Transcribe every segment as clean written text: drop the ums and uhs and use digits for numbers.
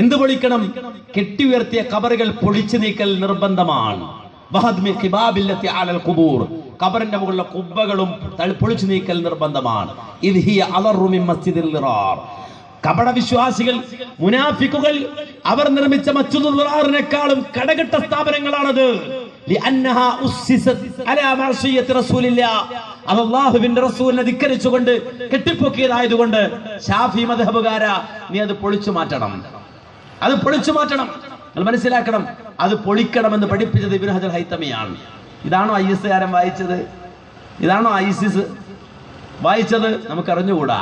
എന്ത് പൊളിക്കണം? കെട്ടിയുയർത്തിയ ഖബറുകൾ പൊളിച്ചു നീക്കൽ നിർബന്ധമാണ്. ഖബറിന്റെ മുകളിലെ കുബ്ബകളും പൊളിച്ചു നീക്കൽ നിർബന്ധമാണ്. കപട വിശ്വാസികൾ, മുനാഫിക്കുകൾ, അവർ നിർമ്മിച്ച മസ്ജിദുൽ ദിറാറിനേക്കാളും കടകെട്ട സ്ഥാപനങ്ങളാണത്. അല്ലാഹുവിന്റെ റസൂലിനെ ധിക്കരിച്ചുകൊണ്ട് കെട്ടിപ്പൊക്കിയതായതുകൊണ്ട് ശാഫി മദ്ഹബുകാരാ, നീ അത് പൊളിച്ചു മാറ്റണം. അത് പൊളിച്ചു മാറ്റണം. നിങ്ങൾ മനസ്സിലാക്കണം, അത് പൊളിക്കണമെന്ന് പഠിപ്പിച്ചത് ഇബ്നു ഹജർ ഹൈതമിയാണ്. ഇതാണോ IS കാരൻ വായിച്ചത്? ഇതാണോ ISIS വായിച്ചത്? നമുക്കറിഞ്ഞുകൂടാ.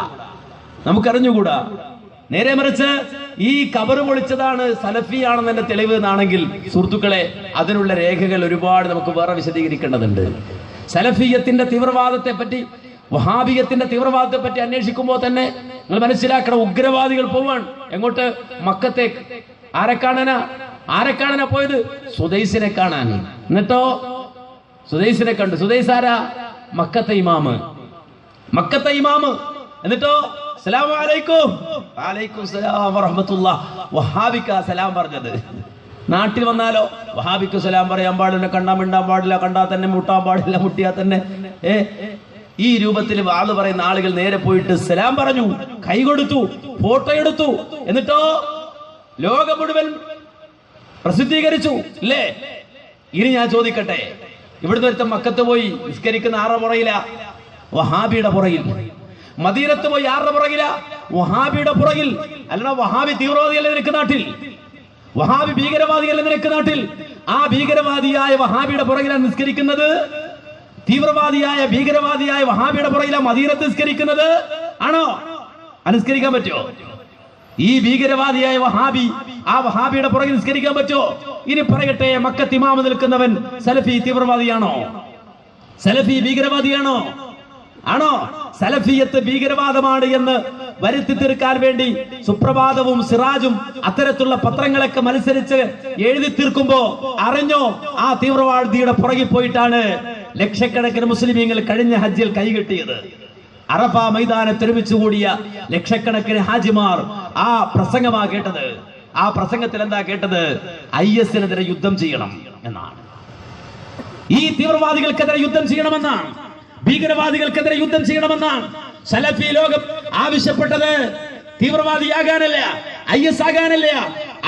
നേരെ മറിച്ച് ഈ ഖബർ പൊളിച്ചതാണ് സലഫിയാണെന്ന് എന്റെ തെളിവ് എന്നാണെങ്കിൽ സുഹൃത്തുക്കളെ, അതിനുള്ള രേഖകൾ ഒരുപാട് നമുക്ക് വേറെ വിശദീകരിക്കേണ്ടതുണ്ട്. സലഫിയത്തിന്റെ തീവ്രവാദത്തെ പറ്റി, വഹാബിയത്തിന്റെ തീവ്രവാദത്തെ പറ്റി അന്വേഷിക്കുമ്പോൾ തന്നെ നിങ്ങൾ മനസ്സിലാക്കണം, ഉഗ്രവാദികൾ പോവാൻ എങ്ങോട്ട്? മക്കത്തേക്ക്. ആരെ കാണാനാ പോയത്? സുദൈസിനെ കാണാൻ. എന്നിട്ടോ സുദൈസിനെ കണ്ടു. സുദൈസ് ആരാ? മക്കത്തെ ഇമാമ്. എന്നിട്ടോ അസ്സലാമു അലൈക്കും. വഅലൈക്കും സലാം വറഹ്മത്തുള്ളാഹ്. വഹാബിക്കാ സലാം പറഞ്ഞത്. നാട്ടിൽ വന്നാലോ വഹാബിക്ക് സലാം പറയാൻ പാടില്ല, കണ്ടാ മിണ്ടാൻ പാടില്ല, കണ്ടാൽ തന്നെ മുട്ടാൻ പാടില്ല, മുട്ടിയാൽ തന്നെ ഈ രൂപത്തിൽ വാള് പറയുന്ന ആളുകൾ നേരെ പോയിട്ട് സലാം പറഞ്ഞു, കൈ കൊടുത്തു, ഫോട്ടോ എടുത്തു. എന്നിട്ടോ ലോകം മുഴുവൻ പ്രസിദ്ധീകരിച്ചു അല്ലേ? ഇനി ഞാൻ ചോദിക്കട്ടെ, ഇവിടുന്ന് ഒരുത്തൻ മക്കത്ത് പോയി നിസ്കരിക്കുന്ന ആരുടെ പുറയില? വഹാബിയുടെ പുറകിൽ. മദീനത്ത് പോയി ആരുടെ പുറകില? വഹാബിയുടെ പുറകിൽ. അല്ലടാ, വഹാബി തീവ്രവാദിയല്ലേ നിനക്ക് നാട്ടിൽ? വഹാബി ഭീകരവാദിയല്ലേ നിനക്ക് നാട്ടിൽ? ആ ഭീകരവാദിയായ വഹാബിയുടെ പുറകിലാണ് നിസ്കരിക്കുന്നത്. ഭീകരവാദിയായ വഹാബിയുടെ പുറകിലാണ് മദീനത്ത് നിസ്കരിക്കുന്നത്. ആണോ? അനുസ്കരിക്കാൻ പറ്റുമോ? ഈ ഭീകരവാദിയായ വഹാബി, ആ വഹാബിയുടെ പുറകിൽ നിസ്കരിക്കാൻ പറ്റുമോ? ഇനി പറയട്ടെ, മക്കത്ത് ഇമാമ് നിൽക്കുന്നവൻ സലഫി തീവ്രവാദിയാണോ? സലഫി ഭീകരവാദിയാണോ? ആണോ? സലഫിയത്ത് ഭീകരവാദമാണ് എന്ന് വരുത്തി തീർക്കാൻ വേണ്ടി സുപ്രഭാതവും സിറാജും അത്തരത്തിലുള്ള പത്രങ്ങളൊക്കെ മത്സരിച്ച് എഴുതി തീർക്കുമ്പോ അറിഞ്ഞോ, ആ തീവ്രവാദിയുടെ പുറകിൽ പോയിട്ടാണ് ലക്ഷക്കണക്കിന് മുസ്ലിമീങ്ങൾ കഴിഞ്ഞ ഹജ്ജിൽ കൈകെട്ടിയത്. അറഫ മൈതാനത്ത് ഒരുമിച്ച് കൂടിയ ലക്ഷക്കണക്കിന് ഹാജിമാർ ആ പ്രസംഗമാ കേട്ടത്. ആ പ്രസംഗത്തിൽ എന്താ കേട്ടത്? IS-നെതിരെ യുദ്ധം ചെയ്യണം എന്നാണ്. ഈ തീവ്രവാദികൾക്കെതിരെ യുദ്ധം ചെയ്യണമെന്നാണ്, ഭീകരവാദികൾക്കെതിരെ യുദ്ധം ചെയ്യണമെന്നാണ് സലഫി ലോകം ആവശ്യപ്പെട്ടത്. തീവ്രവാദിയാകാനല്ല, IS ആകാനല്ല,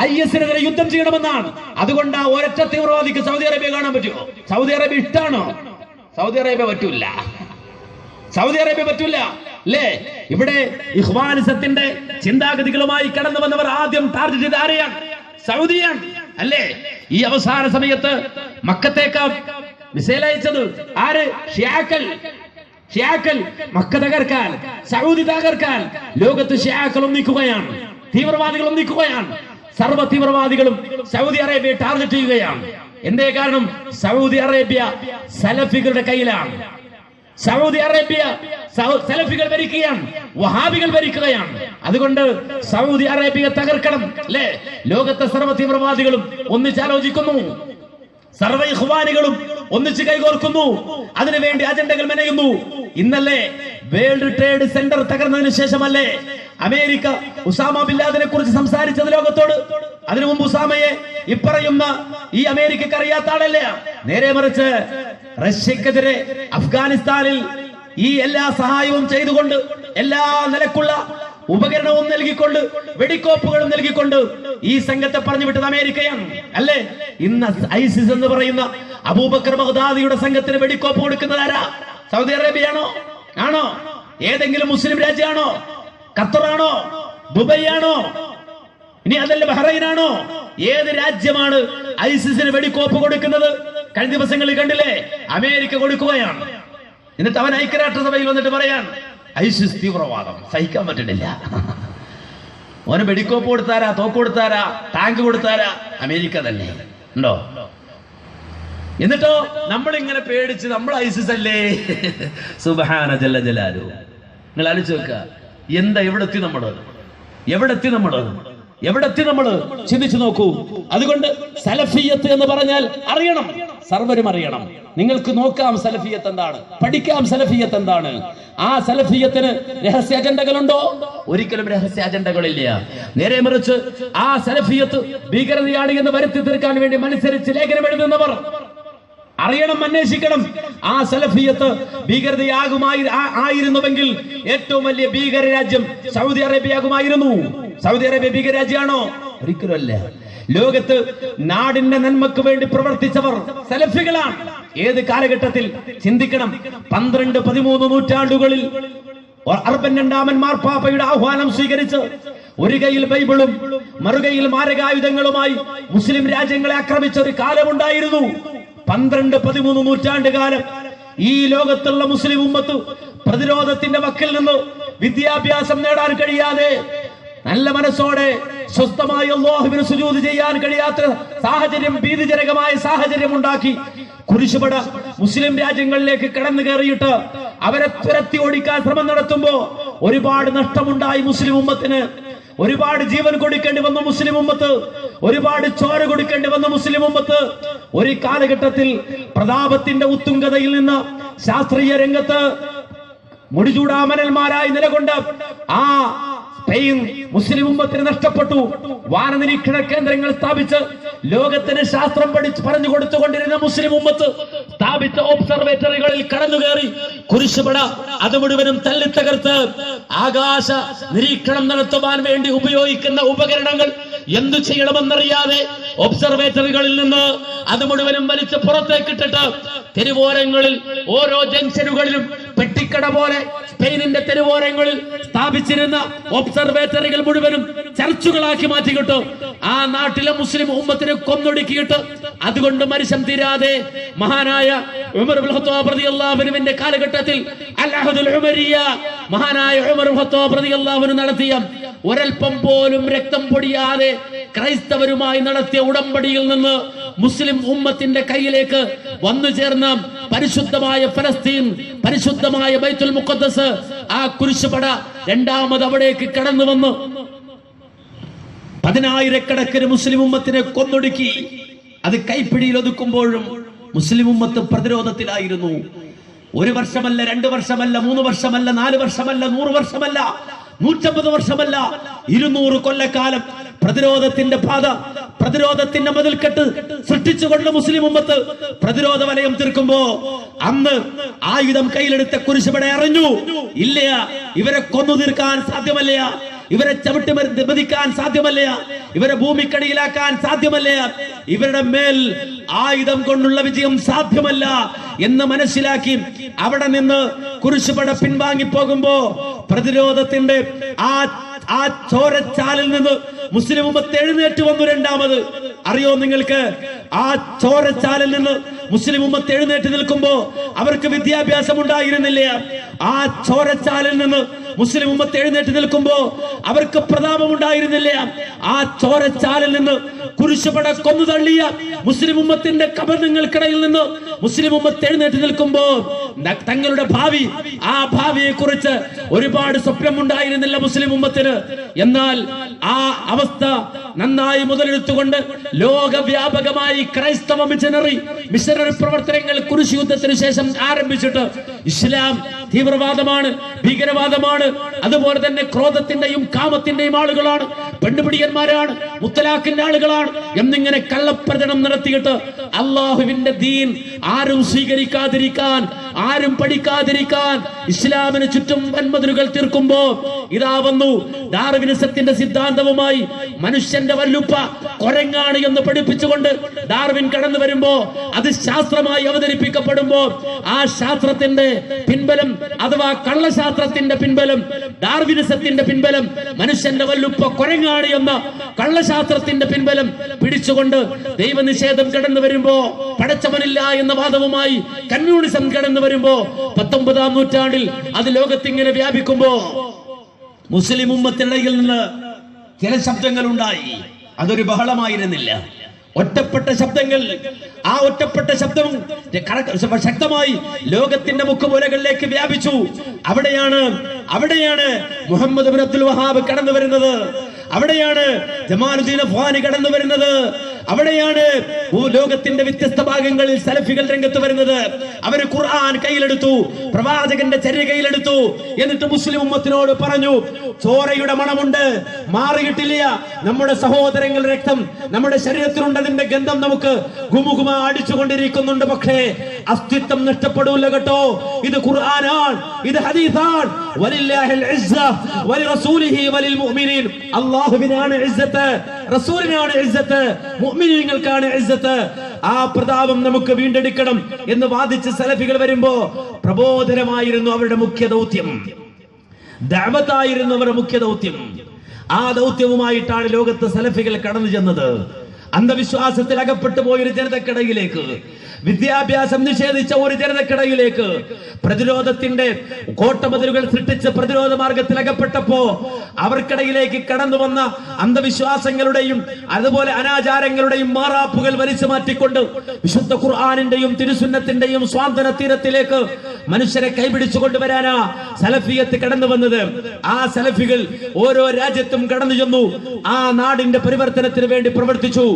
IS-നെതിരെ യുദ്ധം ചെയ്യണമെന്നാണ്. അതുകൊണ്ട് ആ ഒരൊറ്റ തീവ്രവാദിക്ക് സൗദി അറേബ്യ കാണാൻ പറ്റുമോ? സൗദി അറേബ്യ ഇഷ്ടാണോ? സൗദി അറേബ്യ പറ്റൂല അല്ലേ? ഇവിടെ ഇഖ്വാനിസത്തിന്റെ ചിന്താഗതികളുമായി കടന്നു വന്നവർ ആദ്യം ടാർഗറ്റ് ചെയ്ത ആരെയാണ്? സൗദിയാണ് അല്ലേ? ഈ അവസാന സമയത്ത് മക്കത്തേക്ക് മിസൈൽ അയച്ചത് ആര്? ഷിയാക്കൾ. മക്ക തകർക്കാൻ, സൗദി തകർക്കാൻ ലോകത്ത് ഷിയാക്കൾ ഒന്നിക്കുകയാണ്, തീവ്രവാദികൾ ഒന്നിക്കുകയാണ്. സർവ്വ തീവ്രവാദികളും സൗദി അറേബ്യയെ ടാർഗറ്റ് ചെയ്യുകയാണ്. എന്തേ കാരണം? സൗദി അറേബ്യ സലഫികളുടെ കയ്യിലാണ്. സൗദി അറേബ്യ സലഫികൾ ഭരിക്കുകയാണ്, വഹാബികൾ ഭരിക്കുകയാണ്. അതുകൊണ്ട് സൗദി അറേബ്യ തകർക്കണം അല്ലേ? ലോകത്തെ സർവ്വ തീവ്രവാദികളും ഒന്നിച്ചാലോചിക്കുന്നു, സർവ്വ ഇഖ്വാനികളും ഒന്നിച്ച് കൈകോർക്കുന്നു, അതിനുവേണ്ടി അജണ്ടകൾ മെനയുന്നു. ഇന്നല്ലേ വേൾഡ് ട്രേഡ് സെന്റർ തകർന്നതിന് ശേഷമല്ലേ അമേരിക്ക ഉസാമ ബിൻ ലാദനെ കുറിച്ച് സംസാരിച്ചത് ലോകത്തോട്? അതിനു മുമ്പ് ഉസാമയെ ഇപ്പറയുന്ന ഈ അമേരിക്കക്ക് അറിയാത്ത ആളല്ല. നേരെ മറിച്ച് റഷ്യക്കെതിരെ അഫ്ഗാനിസ്ഥാനിൽ ഈ എല്ലാ സഹായവും ചെയ്തുകൊണ്ട്, എല്ലാ നിലക്കുള്ള ഉപകരണവും നൽകിക്കൊണ്ട്, വെടിക്കോപ്പുകളും നൽകിക്കൊണ്ട് ഈ സംഘത്തെ പറഞ്ഞു വിട്ടത് അമേരിക്കയാണ് അല്ലേ? ഇന്ന് ISIS എന്ന് പറയുന്ന അബൂബക്കർ ബഗ്ദാദിയുടെ സംഘത്തിന് വെടിക്കോപ്പ് കൊടുക്കുന്നത് ആരാ? സൗദി അറേബ്യയാണോ? ആണോ? ഏതെങ്കിലും മുസ്ലിം രാജ്യമാണോ? ഖത്തറാണോ? ദുബായ് ആണോ? ഇനി അതല്ല ബഹ്റൈനാണോ? ഏത് രാജ്യമാണ് ISIS-ന് വെടിക്കോപ്പ് കൊടുക്കുന്നത്? കഴിഞ്ഞ ദിവസങ്ങളിൽ കണ്ടില്ലേ? അമേരിക്ക കൊടുക്കുകയാണ്. എന്നിട്ട് അവൻ ഐക്യരാഷ്ട്രസഭയിൽ വന്നിട്ട് പറയാൻ ISIS തീവ്രവാദം സഹിക്കാൻ പറ്റുന്നില്ല. ഓന് വെടിക്കോപ്പ് കൊടുത്താരാ, തോക്ക് കൊടുത്താരാ, ടാങ്ക് കൊടുത്താരാ? അമേരിക്ക തന്നെ. ഉണ്ടോ? എന്നിട്ടോ നമ്മളിങ്ങനെ പേടിച്ച് നമ്മൾ ISIS അല്ലേ? സുബ്ഹാന ജല്ല ജലാലു. നിങ്ങൾ ആലോചിച്ച് നോക്കുക, എന്താ എവിടെത്തി നമ്മള്? എവിടെത്തി നമ്മൾ ചിന്തിച്ചു നോക്കൂ. അതുകൊണ്ട് സലഫിയത്ത് എന്ന് പറഞ്ഞാൽ അറിയണം, സർവരും അറിയണം. നിങ്ങൾക്ക് നോക്കാം സലഫിയത്ത് എന്താണ്, പഠിക്കാം സലഫിയത്ത് എന്താണ്. ആ സലഫിയത്തിന് രഹസ്യ അജണ്ടകളുണ്ടോ? ഒരിക്കലും രഹസ്യ അജണ്ടകളില്ല. നേരെ മറിച്ച് ആ സലഫിയത്ത് ഭീകരതയാണ് എന്ന് വരുത്തി തീർക്കാൻ വേണ്ടി മത്സരിച്ച് ലേഖനം എഴുതുന്നവർ അറിയണം, അന്വേഷിക്കണം. ആ സലഫിയത്ത് ഭീകരതയാകുമായിരുന്നുവെങ്കിൽ ഏറ്റവും വലിയ ഭീകര രാജ്യം സൗദി അറേബ്യ ആകുമായിരുന്നു. സൗദി അറേബ്യ ഭീകര രാജ്യമാണോ? ഒരിക്കലും അല്ല. ലോകത്ത് നാടിന്റെ നന്മക്ക് വേണ്ടി പ്രവർത്തിച്ചവർ സലഫികളാണ്. ഏത് കാലഘട്ടത്തിൽ ചിന്തിക്കണം. 12-13 നൂറ്റാണ്ടുകളിൽ അർബൻ രണ്ടാമൻ മാർപ്പാപ്പയുടെ ആഹ്വാനം സ്വീകരിച്ച് ഒരു കയ്യിൽ ബൈബിളും മറുകയിൽ മാരകായുധങ്ങളുമായി മുസ്ലിം രാജ്യങ്ങളെ ആക്രമിച്ച ഒരു കാലമുണ്ടായിരുന്നു. 12-13 നൂറ്റാണ്ട് കാലം ഈ ലോകത്തുള്ള മുസ്ലിം ഉമ്മത്ത് പ്രതിരോധത്തിന്റെ വക്കിൽ നിന്ന് വിദ്യാഭ്യാസം നേടാൻ കഴിയാതെ നല്ല മനസ്സോടെ സ്വസ്ഥമായി അല്ലാഹുവിന് സുജൂദ് ചെയ്യാൻ കഴിയാത്ത സാഹചര്യം, ഭീതിജനകമായ സാഹചര്യം ഉണ്ടാക്കി കുരിശുപട മുസ്ലിം രാജ്യങ്ങളിലേക്ക് കടന്നു കയറിയിട്ട് അവരെ തുരത്തി ഓടിക്കാൻ ശ്രമം നടത്തുമ്പോ ഒരുപാട് നഷ്ടമുണ്ടായി മുസ്ലിം ഉമ്മത്തിന്. ഒരുപാട് ജീവൻ കൊടുക്കേണ്ടി വന്നു മുസ്ലിം ഉമ്മത്ത്, ഒരുപാട് ചോര കൊടുക്കേണ്ടി വന്നു മുസ്ലിം ഉമ്മത്ത്. ഒരു കാലഘട്ടത്തിൽ പ്രതാപത്തിന്റെ ഉത്തുംഗതയിൽ നിന്ന് ശാസ്ത്രീയ രംഗത്ത് മുടിചൂടാമനന്മാരായി നിലകൊണ്ട് ആ സ്പെയിൻ മുസ്ലിം ഉമ്മത്തിന് നഷ്ടപ്പെട്ടു. വാനനിരീക്ഷണ കേന്ദ്രങ്ങൾ സ്ഥാപിച്ച് ലോകത്തിന് ശാസ്ത്രം പറഞ്ഞു കൊടുത്തുകൊണ്ടിരുന്ന മുസ്ലിം ഉമ്മത്ത് സ്ഥാപിച്ച ഒബ്സർവേറ്ററികളിൽ കടന്നുകയറി കുരിശുപട അത് മുഴുവനും തല്ലിത്തകർത്ത് ആകാശ നിരീക്ഷണം നടത്തുവാൻ വേണ്ടി ഉപയോഗിക്കുന്ന ഉപകരണങ്ങൾ എന്തു ചെയ്യണമെന്നറിയാതെ ഒബ്സർവേറ്ററികളിൽ നിന്ന് അത് മുഴുവനും വലിച്ച് പുറത്തേക്കിട്ടിട്ട് തെരുവോരങ്ങളിൽ ഓരോ ജംഗ്ഷനുകളിലും പെട്ടിക്കട പോലെ സ്പെയിനിന്റെ തെരുവോരങ്ങളിൽ സ്ഥാപിച്ചിരുന്ന ഒബ്സർവേറ്ററികൾ മുഴുവനും ചർച്ചുകളാക്കി മാറ്റിക്കിട്ടു. ആ നാട്ടിലെ മുസ്ലിം ഉമ്മത്തിനെ കൊന്നൊടുക്കിയിട്ട് അതുകൊണ്ട് മനുഷ്യൻ തീരാതെ മഹാനായ ഉമർ ഇബ്നുൽ ഖത്താബ് റളിയല്ലാഹു അൻഹുവിന്റെ കാലഘട്ടത്തിൽ അൽ-അഹ്ദുൽ ഉമരിയ മഹാനായ ഉമർ ഇബ്നുൽ ഖത്താബ് റളിയല്ലാഹു അൻഹു നടത്തിയ ഒരൽപ്പം പോലും രക്തം പൊടിയാതെ ക്രൈസ്തവരുമായി നടത്തിയ ഉടമ്പടിയിൽ നിന്ന് മുസ്ലിം ഉമ്മത്തിന്റെ കയ്യിലേക്ക് വന്നു ചേർന്ന പരിശുദ്ധമായ ഫലസ്തീൻ, പരിശുദ്ധമായ ബൈത്തുൽ മുഖദ്ദസ്, ആ കുരിശുപട രണ്ടാമത് അവിടേക്ക് കടന്നു വന്നു 10,000-കണക്കിന് മുസ്ലിം ഉമ്മത്തിനെ കൊന്നൊടുക്കി. അത് കൈപ്പിടിയിൽ ഒതുക്കുമ്പോഴും മുസ്ലിം ഉമ്മത്ത് പ്രതിരോധത്തിലായിരുന്നു. 1 വർഷമല്ല, 2 വർഷമല്ല, 3 വർഷമല്ല, 4 വർഷമല്ല, 100 വർഷമല്ല, 150 വർഷമല്ല, 200 കൊല്ലക്കാലം പ്രതിരോധത്തിന്റെ പാത, പ്രതിരോധത്തിന്റെ മതിൽക്കെട്ട് സൃഷ്ടിച്ചുകൊണ്ട് മുസ്ലിം ഉമ്മത്ത് പ്രതിരോധ വലയം തീർക്കുമ്പോ അന്ന് ആയുധം കയ്യിലെടുത്ത കുരിശുപട അറിഞ്ഞു, ഇല്ല, ഇവരെ കൊന്നു തീർക്കാൻ സാധ്യമല്ല, ഇവരെ ചവിട്ടി മതിക്കാൻ സാധ്യമല്ല, ഇവരെ ഭൂമിക്കടിയിലാക്കാൻ സാധ്യമല്ല, ഇവരുടെ മേൽ ആയുധം കൊണ്ടുള്ള വിജയം സാധ്യമല്ല എന്ന് മനസ്സിലാക്കി അവിടെ നിന്ന് കുരിശുപട പിൻവാങ്ങി പോകുമ്പോ പ്രതിരോധത്തിന്റെ ആ ചോരച്ചാലിൽ നിന്ന് മുസ്ലിം ഉമ്മത്ത് എഴുന്നേറ്റ് വന്നു. രണ്ടാമത് അറിയോ നിങ്ങൾക്ക്, ആ ചോരച്ചാലിൽ നിന്ന് മുസ്ലിം ഉമ്മത്ത് എഴുന്നേറ്റ് നിൽക്കുമ്പോ അവർക്ക് വിദ്യാഭ്യാസം ഉണ്ടായിരുന്നില്ല. ആ ചോരച്ചാലിൽ നിന്ന് മുസ്ലിം ഉമ്മത്ത് എഴുന്നേറ്റ് നിൽക്കുമ്പോ അവർക്ക് പ്രതാപം ഉണ്ടായിരുന്നില്ല. ആ ചോരച്ചാലിൽ നിന്ന് കുരിശുപട കൊന്നു തള്ളിയ മുസ്ലിം ഉമ്മത്തിന്റെ കബറിങ്ങൾക്കിടയിൽ നിന്ന് മുസ്ലിം ഉമ്മത്ത് എഴുന്നേറ്റ് നിൽക്കുമ്പോ തങ്ങളുടെ ഭാവി, ആ ഭാവിയെ കുറിച്ച് ഒരുപാട് സ്വപ്നമുണ്ടായിരുന്നില്ല മുസ്ലിം ഉമ്മത്തിന്. എന്നാൽ ആ അവസ്ഥ നന്നായി മുതലെടുത്തുകൊണ്ട് ലോകവ്യാപകമായി ക്രൈസ്തവ മിഷനറി പ്രവർത്തനങ്ങൾ കുരിശ് യുദ്ധത്തിന് ശേഷം ആരംഭിച്ചിട്ട് ഇസ്ലാം തീവ്രവാദമാണ്, ഭീകരവാദമാണ്, അതുപോലെ തന്നെ ക്രോധത്തിന്റെയും കാമത്തിന്റെയും ആളുകളാണ്, പെണ്ണുപിടിയന്മാരാണ്, മുത്തലാഖിന്റെ ആളുകളാണ് എന്നിങ്ങനെ കള്ളപ്രചരണം നടത്തിയിട്ട് അള്ളാഹുവിന്റെ ദീൻ ആരും സ്വീകരിക്കാതിരിക്കാൻ, ആരും പഠിക്കാതിരിക്കാൻ ഇസ്ലാമിന് ചുറ്റും വൻമതിലുകൾ തീർക്കുമ്പോ ഇതാ വന്നു ഡാർവിനിസത്തിന്റെ സിദ്ധാന്തവുമായി മനുഷ്യന്റെ വല്ലുപ്പ കൊരങ്ങാണ് എന്ന് പഠിപ്പിച്ചുകൊണ്ട് ഡാർവിൻ കടന്നു വരുമ്പോ അത് ശാസ്ത്രമായി അവതരിപ്പിക്കപ്പെടുമ്പോ ആ ശാസ്ത്രത്തിന്റെ പിൻബലം അഥവാ കള്ളശാസ്ത്രത്തിന്റെ പിൻബലം, ഡാർവിനിസത്തിന്റെ പിൻബലം, മനുഷ്യന്റെ വല്ലുപ്പ കൊരങ്ങാണ് എന്ന കള്ളശാസ്ത്രത്തിന്റെ പിൻബലം പിടിച്ചുകൊണ്ട് ദൈവനിഷേധം കടന്നു വരുമ്പോ, പടച്ചവനില്ല എന്ന വാദവുമായി കമ്മ്യൂണിസം കടന്നു വരുമ്പോ 19-ാം നൂറ്റാണ്ടിൽ അത് ലോകത്തിങ്ങനെ വ്യാപിക്കുമ്പോ മുസ്ലിം ഉമ്മത്തിനിടയിൽ നിന്ന് ചില ശബ്ദങ്ങൾ ഉണ്ടായി. അതൊരു ബഹളമായിരുന്നില്ല, ഒറ്റപ്പെട്ട ശബ്ദങ്ങൾ. ആ ഒറ്റപ്പെട്ട ശബ്ദം ശക്തമായി ലോകത്തിന്റെ മുക്കുമൂലകളിലേക്ക് വ്യാപിച്ചു. അവിടെയാണ് മുഹമ്മദ് ഇബ്നു അബ്ദുൽ വഹാബ് കടന്നു വരുന്നത്. അവിടെയാണ് ജമാലുദ്ദീൻ അഫ്ഗാനി കടന്നു വരുന്നത്. അവിടെയാണ് ലോകത്തിന്റെ വ്യത്യസ്ത ഭാഗങ്ങളിൽ സലഫികൾ രംഗത്ത് വരുന്നത്. അവര് ഖുർആൻ കയ്യിലെടുത്തു, പ്രവാചകന്റെ ചര്യ കയ്യിലെടുത്തു. എന്നിട്ട് മുസ്ലിം ഉമ്മത്തിനോട് പറഞ്ഞു, ചോരയുടെ മണമുണ്ട്, മാറിയിട്ടില്ല. നമ്മുടെ സഹോദരങ്ങളുടെ രക്തം നമ്മുടെ ശരീരത്തിലുണ്ട്, അതിന്റെ ഗന്ധം നമുക്ക് ഗുമുഗുമ അടിച്ചുകൊണ്ടിരിക്കുന്നുണ്ട്. പക്ഷേ അസ്തിത്വം നഷ്ടപ്പെടൂല കേട്ടോ. ഇത് ഖുർആനാണ്, ഇത് ഹദീസാണ്. വലില്ലാഹിൽ ഇസ്സ വലിറസൂലിഹി വലിൽ മുഅ്മിനീൻ. അല്ലാഹുവിനാണ് ഇസ്സത്ത്, റസൂലിനാണ് ഇസ്സത്ത്, മുഅ്മിനീങ്ങൾക്കാണ് ഇസ്സത്ത്. ആ പ്രതാപം നമുക്ക് വീണ്ടെടുക്കണം എന്ന് വാദിച്ച് സലഫികൾ വരുമ്പോ പ്രബോധനമായിരുന്നു അവരുടെ മുഖ്യ ദൗത്യം, ദഅവത്തായിരുന്നു അവരുടെ മുഖ്യ ദൗത്യം. ആ ദൗത്യവുമായിട്ടാണ് ലോകത്ത് സലഫികൾ കടന്നു ചെന്നത്. അന്ധവിശ്വാസത്തിൽ അകപ്പെട്ടു പോയൊരു ജനതക്കിടയിലേക്ക്, വിദ്യാഭ്യാസം നിഷേധിച്ച ഒരു ജനതക്കിടയിലേക്ക്, പ്രതിരോധത്തിന്റെ കോട്ടമതിലുകൾ സൃഷ്ടിച്ച് പ്രതിരോധ മാർഗത്തിൽ അകപ്പെട്ടപ്പോ അവർക്കിടയിലേക്ക് കടന്നു വന്ന അന്ധവിശ്വാസങ്ങളുടെയും അതുപോലെ അനാചാരങ്ങളുടെയും മാറാപ്പുകൾ വലിച്ചു മാറ്റിക്കൊണ്ട് വിശുദ്ധ ഖുർആനിന്റെയും തിരുസുന്നത്തിന്റെയും സ്വാന്തന തീരത്തിലേക്ക് മനുഷ്യരെ കൈപിടിച്ചു കൊണ്ടുവരാനാ സലഫിയത്ത് കടന്നു വന്നത്. ആ സലഫികൾ ഓരോ രാജ്യത്തും കടന്നു ചെന്നു, ആ നാടിന്റെ പരിവർത്തനത്തിന് വേണ്ടി പ്രവർത്തിച്ചു.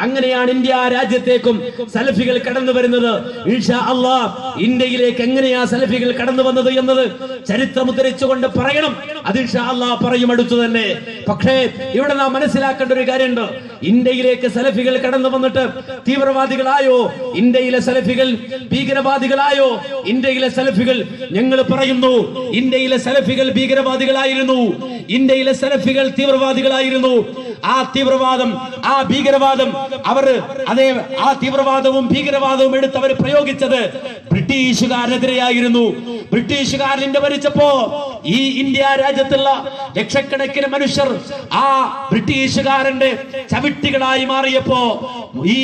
അങ്ങനെയാണ് ഇന്ത്യ രാജ്യത്തേക്കും സലഫികൾ കടന്നു വരുന്നത്. ഇൻഷാ അല്ലാഹ് ഇന്ത്യയിലേക്ക് എങ്ങനെയാ സലഫികൾ കടന്നു വന്നത് എന്നത് ചരിത്രം ഉദ്ധരിച്ചുകൊണ്ട് പറയണം. അത് ഇൻഷാ അല്ലാഹ് പറയും അടുത്തു തന്നെ. പക്ഷേ ഇവിടെ നാം മനസ്സിലാക്കേണ്ട ഒരു കാര്യമുണ്ട്. ഇന്ത്യയിലേക്ക് സലഫികൾ കടന്നു വന്നിട്ട് തീവ്രവാദികളായോ? ഇന്ത്യയിലെ സലഫികൾ ഭീകരവാദികളായോ? ഇന്ത്യയിലെ സലഫികൾ, ഞങ്ങൾ പറയുന്നു, ഇന്ത്യയിലെ സലഫികൾ ഭീകരവാദികളായിരുന്നു. ഇന്ത്യയിലെ സലഫികൾ തീവ്രവാദികളായിരുന്നു. ആ തീവ്രവാദം, ആ ഭീകരവാദം അവർ ആ തീവ്രവാദവും ഭീകരവാദവും എടുത്ത് അവർ പ്രയോഗിച്ചത് ബ്രിട്ടീഷുകാരെതിരെയായിരുന്നു. ബ്രിട്ടീഷുകാരന്റെ ഭരിച്ചപ്പോ ഈ ഇന്ത്യ രാജ്യത്തുള്ള ലക്ഷക്കണക്കിന് മനുഷ്യർ ആ ബ്രിട്ടീഷുകാരന്റെ ചവിട്ടികളായി മാറിയപ്പോ ഈ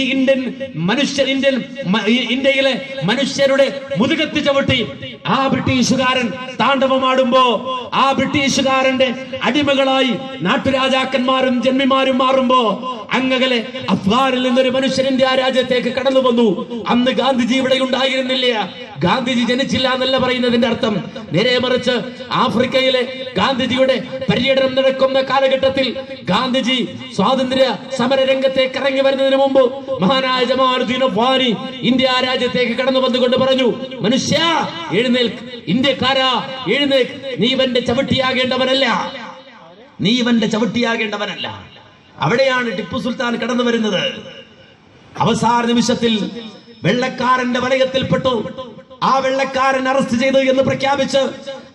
ഇന്ത്യയിലെ മനുഷ്യരുടെ മുതുകത്ത് ചവിട്ടി ആ ബ്രിട്ടീഷുകാരൻ താണ്ഡവമാടുമ്പോ ആ ബ്രിട്ടീഷുകാരന്റെ അടിമകളായി നാട്ടുരാജാക്കന്മാരും ജന്മിമാരും മാറുമ്പോ അങ്ങകലെ അഫ്ഗാനിൽ നിന്നൊരു മനുഷ്യൻ ഇന്ത്യ രാജ്യത്തേക്ക് കടന്നു വന്നു. അന്ന് ഗാന്ധിജി ഇവിടെ ഉണ്ടായിരുന്നില്ല. ഗാന്ധിജി ജനിച്ചില്ല എന്നല്ല പറയുന്നതിന്റെ അർത്ഥം. നേരെ മറിച്ച് ആഫ്രിക്കയിലെ ഗാന്ധിജിയുടെ പര്യടനം നടക്കുന്ന കാലഘട്ടത്തിൽ ഗാന്ധിജി സ്വാതന്ത്ര്യ സമര രംഗത്തേക്ക് ഇറങ്ങി വരുന്നതിന് മുമ്പ് മഹാനായ ജമാലുദ്ദീൻ അഫ്ഗാനി ഇന്ത്യ രാജ്യത്തേക്ക് കടന്നു വന്നുകൊണ്ട് പറഞ്ഞു, മനുഷ്യ എഴുന്നേൽക്ക്, ഇന്ത്യക്കാരാ എഴുന്നേൽക്ക്, നീ ഇവന്റെ ചവിട്ടിയാകേണ്ടവനല്ല, നീ ഇവന്റെ ചവിട്ടിയാകേണ്ടവനല്ല. അവിടെയാണ് ടിപ്പു സുൽത്താൻ കടന്നു വരുന്നത്. അവസാന നിമിഷത്തിൽ വെള്ളക്കാരന്റെ വലയത്തിൽപ്പെട്ടു. ആ വെള്ളക്കാരൻ അറസ്റ്റ് ചെയ്തു എന്ന് പ്രഖ്യാപിച്ച്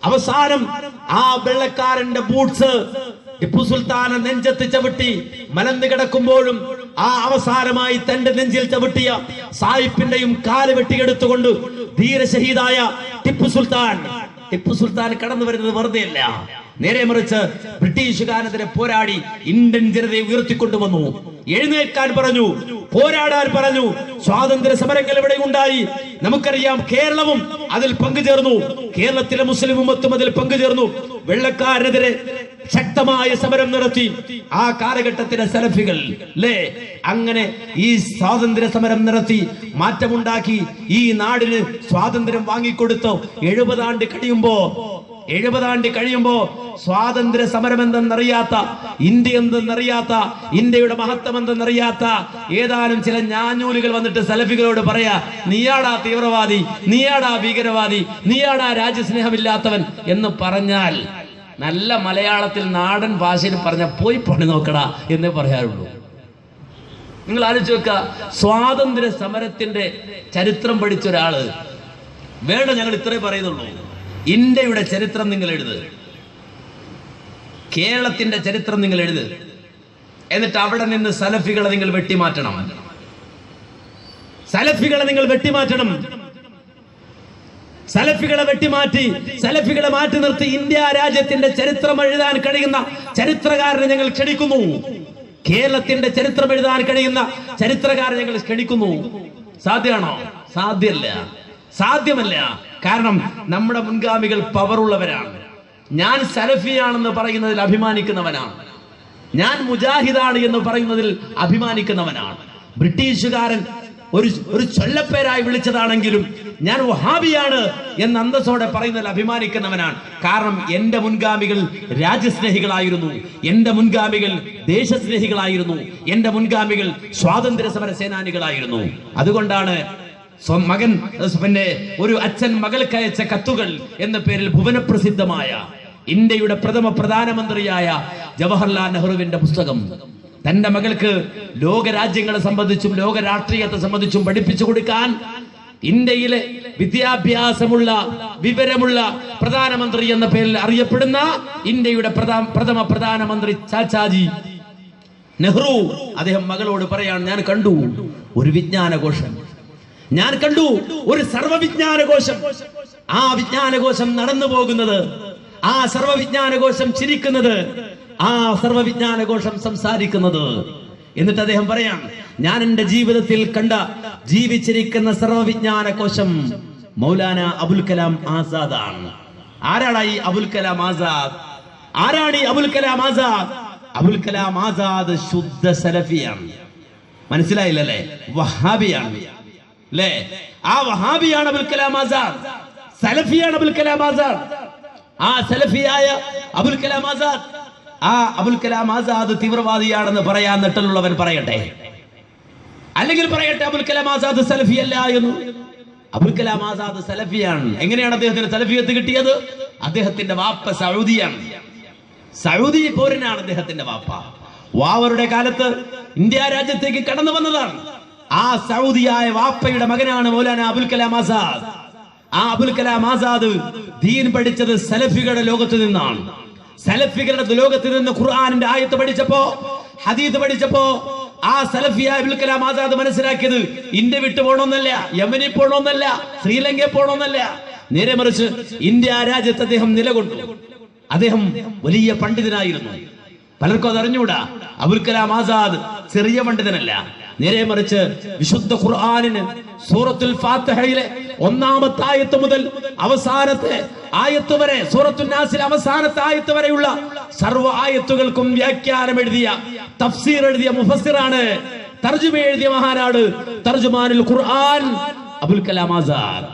അവസാനം ആ വെള്ളക്കാരന്റെ ബൂട്ട്സ് ടിപ്പു സുൽത്താനെ നെഞ്ചത്ത് ചവിട്ടി മലന്ന് കിടക്കുമ്പോഴും ആ അവസാനമായി തന്റെ നെഞ്ചിൽ ചവിട്ടിയ സായിപ്പിന്റെയും കാല് വെട്ടിയെടുത്തുകൊണ്ട് ധീരശഹീദായ ടിപ്പു സുൽത്താൻ കടന്നു വരുന്നത് വെറുതെയല്ല. നേരെ മറിച്ച് ബ്രിട്ടീഷുകാരനെതിരെ പോരാടി ഇന്ത്യൻ ജനതയെ ഉയർത്തിക്കൊണ്ടുവന്നു. എഴുന്നേൽക്കാൻ പറഞ്ഞു, പോരാടാൻ പറഞ്ഞു. സ്വാതന്ത്ര്യ സമരങ്ങൾ ഇവിടെ ഉണ്ടായി. നമുക്കറിയാം, കേരളവും അതിൽ പങ്കുചേർന്നു. കേരളത്തിലെ മുസ്ലിം ഉമ്മത്തും അതിൽ പങ്കുചേർന്നു. വെള്ളക്കാരനെതിരെ ശക്തമായ സമരം നടത്തി ആ കാലഘട്ടത്തിലെ സലഫികൾ അല്ലേ. അങ്ങനെ ഈ സ്വാതന്ത്ര്യ സമരം നടത്തി മാറ്റമുണ്ടാക്കി ഈ നാടിന് സ്വാതന്ത്ര്യം വാങ്ങിക്കൊടുത്തു. 70 ആണ്ട് കഴിയുമ്പോ സ്വാതന്ത്ര്യ സമരം എന്തെന്നറിയാത്ത, ഇന്ത്യ എന്തെന്നറിയാത്ത, ഇന്ത്യയുടെ മഹത്വം എന്തെന്നറിയാത്ത ഏതാനും ചില ഞാഞ്ഞൂലുകൾ വന്നിട്ട് സലഫികളോട് പറയാ, നീയാടാ തീവ്രവാദി, നീയാടാ ഭീകരവാദി, നീയാടാ രാജ്യസ്നേഹമില്ലാത്തവൻ എന്ന് പറഞ്ഞാൽ നല്ല മലയാളത്തിൽ നാടൻ ഭാഷയിൽ പറഞ്ഞ പോയി പണി നോക്കടാ എന്നേ പറയാറുള്ളൂ. നിങ്ങൾ ആലോചിച്ച് വെക്ക, സ്വാതന്ത്ര്യ സമരത്തിന്റെ ചരിത്രം പഠിച്ച ഒരാള് വേണ്ട, ഞങ്ങൾ ഇത്രേ പറയുന്നുള്ളൂ. ഇന്ത്യയുടെ ചരിത്രം നിങ്ങൾ എഴുത്, കേരളത്തിന്റെ ചരിത്രം നിങ്ങൾ എഴുത്. എന്നിട്ട് അവിടെ നിന്ന് സലഫികളെ നിങ്ങൾ വെട്ടിമാറ്റണം. സലഫികളെ നിങ്ങൾ വെട്ടിമാറ്റണം. സലഫികളെ വെട്ടിമാറ്റി, സലഫികളെ മാറ്റി നിർത്തി ഇന്ത്യ രാജ്യത്തിന്റെ ചരിത്രം എഴുതാൻ കഴിയുന്ന ചരിത്രകാരനെ ഞങ്ങൾ ക്ഷണിക്കുന്നു. കേരളത്തിന്റെ ചരിത്രം എഴുതാൻ കഴിയുന്ന ചരിത്രകാരനെ ഞങ്ങൾ ക്ഷണിക്കുന്നു. സാധ്യമാണോ? സാധ്യമല്ല. കാരണം നമ്മുടെ മുൻഗാമികൾ പവറുള്ളവരാണ്. ഞാൻ സലഫിയാണെന്ന് പറയുന്നതിൽ അഭിമാനിക്കുന്നവനാണ്. ഞാൻ മുജാഹിദാണ് എന്ന് പറയുന്നതിൽ അഭിമാനിക്കുന്നവനാണ്. ബ്രിട്ടീഷുകാരൻ ഒരു ചൊല്ലപ്പേരായി വിളിച്ചതാണെങ്കിലും ഞാൻ വഹാബിയാണ് എന്ന് അന്തസ്സോടെ പറയുന്നതിൽ അഭിമാനിക്കുന്നവനാണ്. കാരണം എന്റെ മുൻഗാമികൾ രാജ്യസ്നേഹികളായിരുന്നു, എന്റെ മുൻഗാമികൾ ദേശസ്നേഹികളായിരുന്നു, എന്റെ മുൻഗാമികൾ സ്വാതന്ത്ര്യ സമര സേനാനികളായിരുന്നു. അതുകൊണ്ടാണ് മകൻ പിന്നെ ഒരു അച്ഛൻ മകൾക്ക് അയച്ച കത്തുകൾ എന്ന പേരിൽ ഭുവനപ്രസിദ്ധമായ ഇന്ത്യയുടെ പ്രഥമ പ്രധാനമന്ത്രിയായ ജവഹർലാൽ നെഹ്റുവിന്റെ പുസ്തകം തന്റെ മകൾക്ക് ലോകരാജ്യങ്ങളെ സംബന്ധിച്ചും ലോക രാഷ്ട്രീയത്തെ സംബന്ധിച്ചും പഠിപ്പിച്ചു കൊടുക്കാൻ ഇന്ത്യയിലെ വിദ്യാഭ്യാസമുള്ള വിവരമുള്ള പ്രധാനമന്ത്രി എന്ന പേരിൽ അറിയപ്പെടുന്ന ഇന്ത്യയുടെ പ്രഥമ പ്രധാനമന്ത്രി ചാച്ചാജി നെഹ്റു അദ്ദേഹം മകളോട് പറയാണ്, ഞാൻ കണ്ടു ഒരു വിജ്ഞാനഘോഷം, ഞാൻ കണ്ടു ഒരു സർവവിജ്ഞാനഘോഷം. ആ വിജ്ഞാനഘോഷം നടന്നു പോകുന്നത്, ആ സർവവിജ്ഞാനഘോഷം ചിരിക്കുന്നത്, ആ സർവവിജ്ഞാനഘോഷം സംസാരിക്കുന്നത്. എന്നിട്ട് അദ്ദേഹം പറയാം, ഞാൻ എന്റെ ജീവിതത്തിൽ കണ്ട ജീവിച്ചിരിക്കുന്ന സർവവിജ്ഞാനകോശം മൗലാന അബുൽ കലാം ആസാദ് ആണ്. ആരാണ് ഈ അബുൽ കലാം ആസാദ്? ആരാണ് ഈ അബുൽ കലാം ആസാദ്? അബുൽ കലാം ആസാദ് ശുദ്ധ സലഫിയാണ്. മനസ്സിലായില്ലല്ലേ? വഹാബിയാണ് അല്ലേ? ആ വഹാബിയാണ് അബുൽ കലാം ആസാദ്, സലഫിയാണ് അബുൽ കലാം ആസാദ്. ആ സലഫിയായ അബുൽ കലാം ആസാദ്, ആ അബുൽ കലാം ആസാദ് തീവ്രവാദിയാണെന്ന് പറയാൻ നെട്ടലുള്ളവൻ പറയട്ടെ, അല്ലെങ്കിൽ പറയട്ടെ അബുൽ കലാം ആസാദ് സലഫിയല്ല എന്ന്. അബുൽ കലാം ആസാദ് സലഫിയാണ്. എങ്ങനെയാണ് അദ്ദേഹത്തിന് സലഫിയത്ത് കിട്ടിയത്? അദ്ദേഹത്തിന്റെ വാപ്പ സൗദിയാണ്, സൗദി പൗരനാണ് അദ്ദേഹത്തിന്റെ വാപ്പ. വാവറുടെ കാലത്ത് ഇന്ത്യ രാജ്യത്തേക്ക് കടന്നു വന്നതാണ്. ആ സൗദിയായ വാപ്പയുടെ മകനാണ് മൗലാന അബുൽ കലാം ആസാദ്. ആ അബുൽ കലാം ആസാദ് ദീൻ പഠിച്ചത് സലഫികളുടെ ലോകത്ത് നിന്നാണ്. സലഫികളുടെ ലോകത്ത് നിന്ന് ഖുർആനിന്റെ ആയത്ത് പഠിച്ചപ്പോ, ഹദീസ് പഠിച്ചപ്പോ ആ സലഫിയായ അബുൽ കലാം ആസാദ് മനസ്സിലാക്കിയത് ഇന്ത്യ വിട്ടു പോകണമെന്നല്ല, യമനിൽ പോകണമെന്നല്ല, ശ്രീലങ്കയിൽ പോകണമെന്നല്ല, നേരെ മറിച്ച് ഇന്ത്യ രാജ്യത്ത് അദ്ദേഹം നിലകൊണ്ടു. അദ്ദേഹം വലിയ പണ്ഡിതനായിരുന്നു. പലർക്കും അത് അറിഞ്ഞൂടാ. അബുൽ കലാം ആസാദ് ചെറിയ പണ്ഡിതനല്ല, നേരെ മറിച്ച് വിശുദ്ധ ഖുർആനിന് സൂറത്തുൽ ഫാത്തിഹയിലെ ഒന്നാമത്തെ ആയത്ത് മുതൽ അവസാനത്തെ ആയത്ത് വരെ, സൂറത്തുൽ നാസിലെ അവസാനത്തെ ആയത്ത് വരെയുള്ള സർവ്വ ആയത്തുകൾക്കും വ്യാഖ്യാനം എഴുതിയ, തഫ്സീർ എഴുതിയ മുഫസ്സിറാണ്, തർജുമ എഴുതിയ മഹാനാണ് തർജുമാനുൽ ഖുർആൻ അബുൽ കലാം ആസാദ്.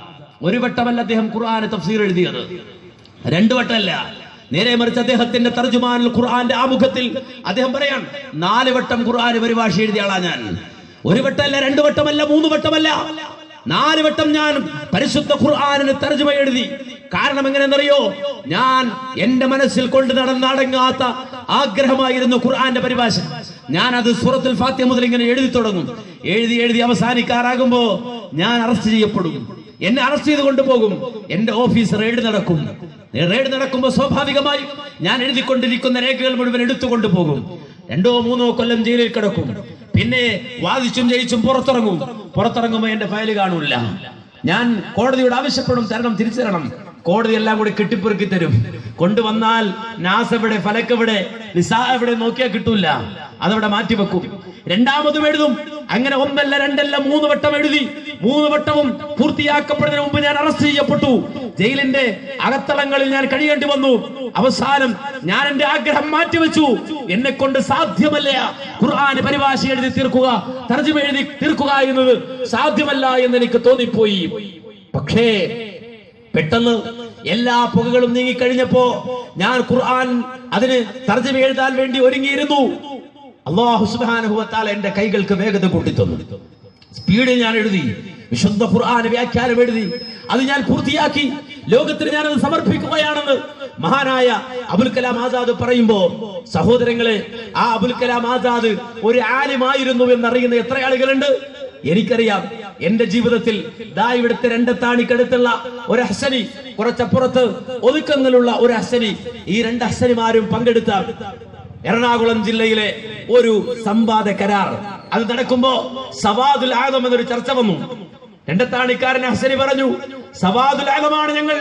ഒരു വട്ടമല്ല അദ്ദേഹം ഖുർആൻ തഫ്സീർ എഴുതിയത്, രണ്ടു വട്ടമല്ല. നേരെ മറിച്ച് അദ്ദേഹത്തിന്റെ തർജുമാനുൽ ഖുർആന്റെ ആമുഖത്തിൽ അദ്ദേഹം പറയാൻ, 4 വട്ടം ഖുർആൻ പരിഭാഷ എഴുതിയ ആളാ ഞാൻ. ഒരു വട്ടമല്ല, 2 വട്ടമല്ല, 3 വട്ടമല്ല, 4 വട്ടം ഞാൻ പരിശുദ്ധ ഖുർആനിന് തർജുമ എഴുതി. കാരണം എങ്ങനെയെന്നറിയോ? ഞാൻ എന്റെ മനസ്സിൽ കൊണ്ട് നടന്നടങ്ങാത്ത ആഗ്രഹമായിരുന്നു ഖുർആന്റെ പരിഭാഷ. ഞാൻ അത് സൂറത്തുൽ ഫാത്തിഹ മുതൽ ഇങ്ങനെ എഴുതി തുടങ്ങും. എഴുതി അവസാനിക്കാറാകുമ്പോ ഞാൻ അറസ്റ്റ് ചെയ്യപ്പെടും. എന്നെ അറസ്റ്റ് ചെയ്ത് കൊണ്ടുപോകും. എന്റെ ഓഫീസ് റെയ്ഡ് നടക്കും. റെയ്ഡ് നടക്കുമ്പോൾ സ്വാഭാവികമായി ഞാൻ എഴുതിക്കൊണ്ടിരിക്കുന്ന രേഖകൾ മുഴുവൻ എടുത്തുകൊണ്ട് പോകും. 2-3 കൊല്ലം ജയിലിൽ കിടക്കും. പിന്നെ വാദിച്ചും ജയിച്ചും പുറത്തിറങ്ങുമ്പോ എന്റെ ഫയല് കാണൂല. ഞാൻ കോടതിയോട് ആവശ്യപ്പെടും, തരണം, തിരിച്ചു തരണം. കോടതി എല്ലാം കൂടി കെട്ടിപ്പെറുക്കി തരും. കൊണ്ടുവന്നാൽ നാസ് എവിടെ, ഫലക്ക് എവിടെ, നിസാ എവിടെ നോക്കിയാൽ കിട്ടൂല. അതവിടെ മാറ്റിവെക്കും. രണ്ടാമതും എഴുതും. അങ്ങനെ 1 അല്ല 2 അല്ല 3 വട്ടം എഴുതി. 3 വട്ടവും പൂർത്തിയാക്കപ്പെടുന്നതിന് മുമ്പ് ഞാൻ അറസ്റ്റ് ചെയ്യപ്പെട്ടു. ജയിലിന്റെ അകത്തളങ്ങളിൽ ഞാൻ കഴിയേണ്ടി വന്നു. അവസാനം ഞാൻ എന്റെ ആഗ്രഹം മാറ്റിവെച്ചു. എന്നെ കൊണ്ട് സാധ്യമല്ല ഖുർആൻ പരിഭാഷ എഴുതി തീർക്കുക, തർജ്ജമ എഴുതി തീർക്കുക എന്നത് സാധ്യമല്ല എന്ന് എനിക്ക് തോന്നിപ്പോയി. പക്ഷേ പെട്ടെന്ന് എല്ലാ പുകകളും നീങ്ങിക്കഴിഞ്ഞപ്പോ ഞാൻ ഖുർആൻ അതിന് തർജ്ജമ എഴുതാൻ വേണ്ടി ഒരുങ്ങിയിരുന്നു. അല്ലാഹു സുബ്ഹാനഹു വ തആല എന്റെ കൈകൾക്ക് വേഗത കൂട്ടി തന്നു. സ്പീഡിൽ ഞാൻ എഴുതി, വിശുദ്ധ ഖുർആൻ വ്യാഖ്യാനം എഴുതി. അത് ഞാൻ പൂർത്തിയാക്കി ലോകത്തിന് ഞാനത് സമർപ്പിക്കുകയാണെന്ന് മഹാനായ അബുൽ കലാം ആസാദ് പറയുമ്പോ, സഹോദരങ്ങളെ, ആ അബുൽ കലാം ആസാദ് ഒരു ആലിമായിരുന്നു എന്നറിയുന്ന എത്ര ആളുകളുണ്ട്? എനിക്കറിയാം. എന്റെ ജീവിതത്തിൽ ദാ ഇവിടുത്തെ രണ്ടത്താണിക്കടുത്തുള്ള ഒരു ഹസനി, കുറച്ചപ്പുറത്ത് ഒതുക്കങ്ങളുള്ള ഒരു ഹസനി, ഈ 2 ഹസനിമാരും പങ്കെടുത്ത എറണാകുളം ജില്ലയിലെ ഒരു സംവാദ കരാർ അത് നടക്കുമ്പോ സവാദുൽ ആദം എന്നൊരു ചർച്ച വന്നു. രണ്ടത്താണിക്കാരൻ ഹസനി പറഞ്ഞു, സവാദുൽ ആദമാണ് ഞങ്ങൾ,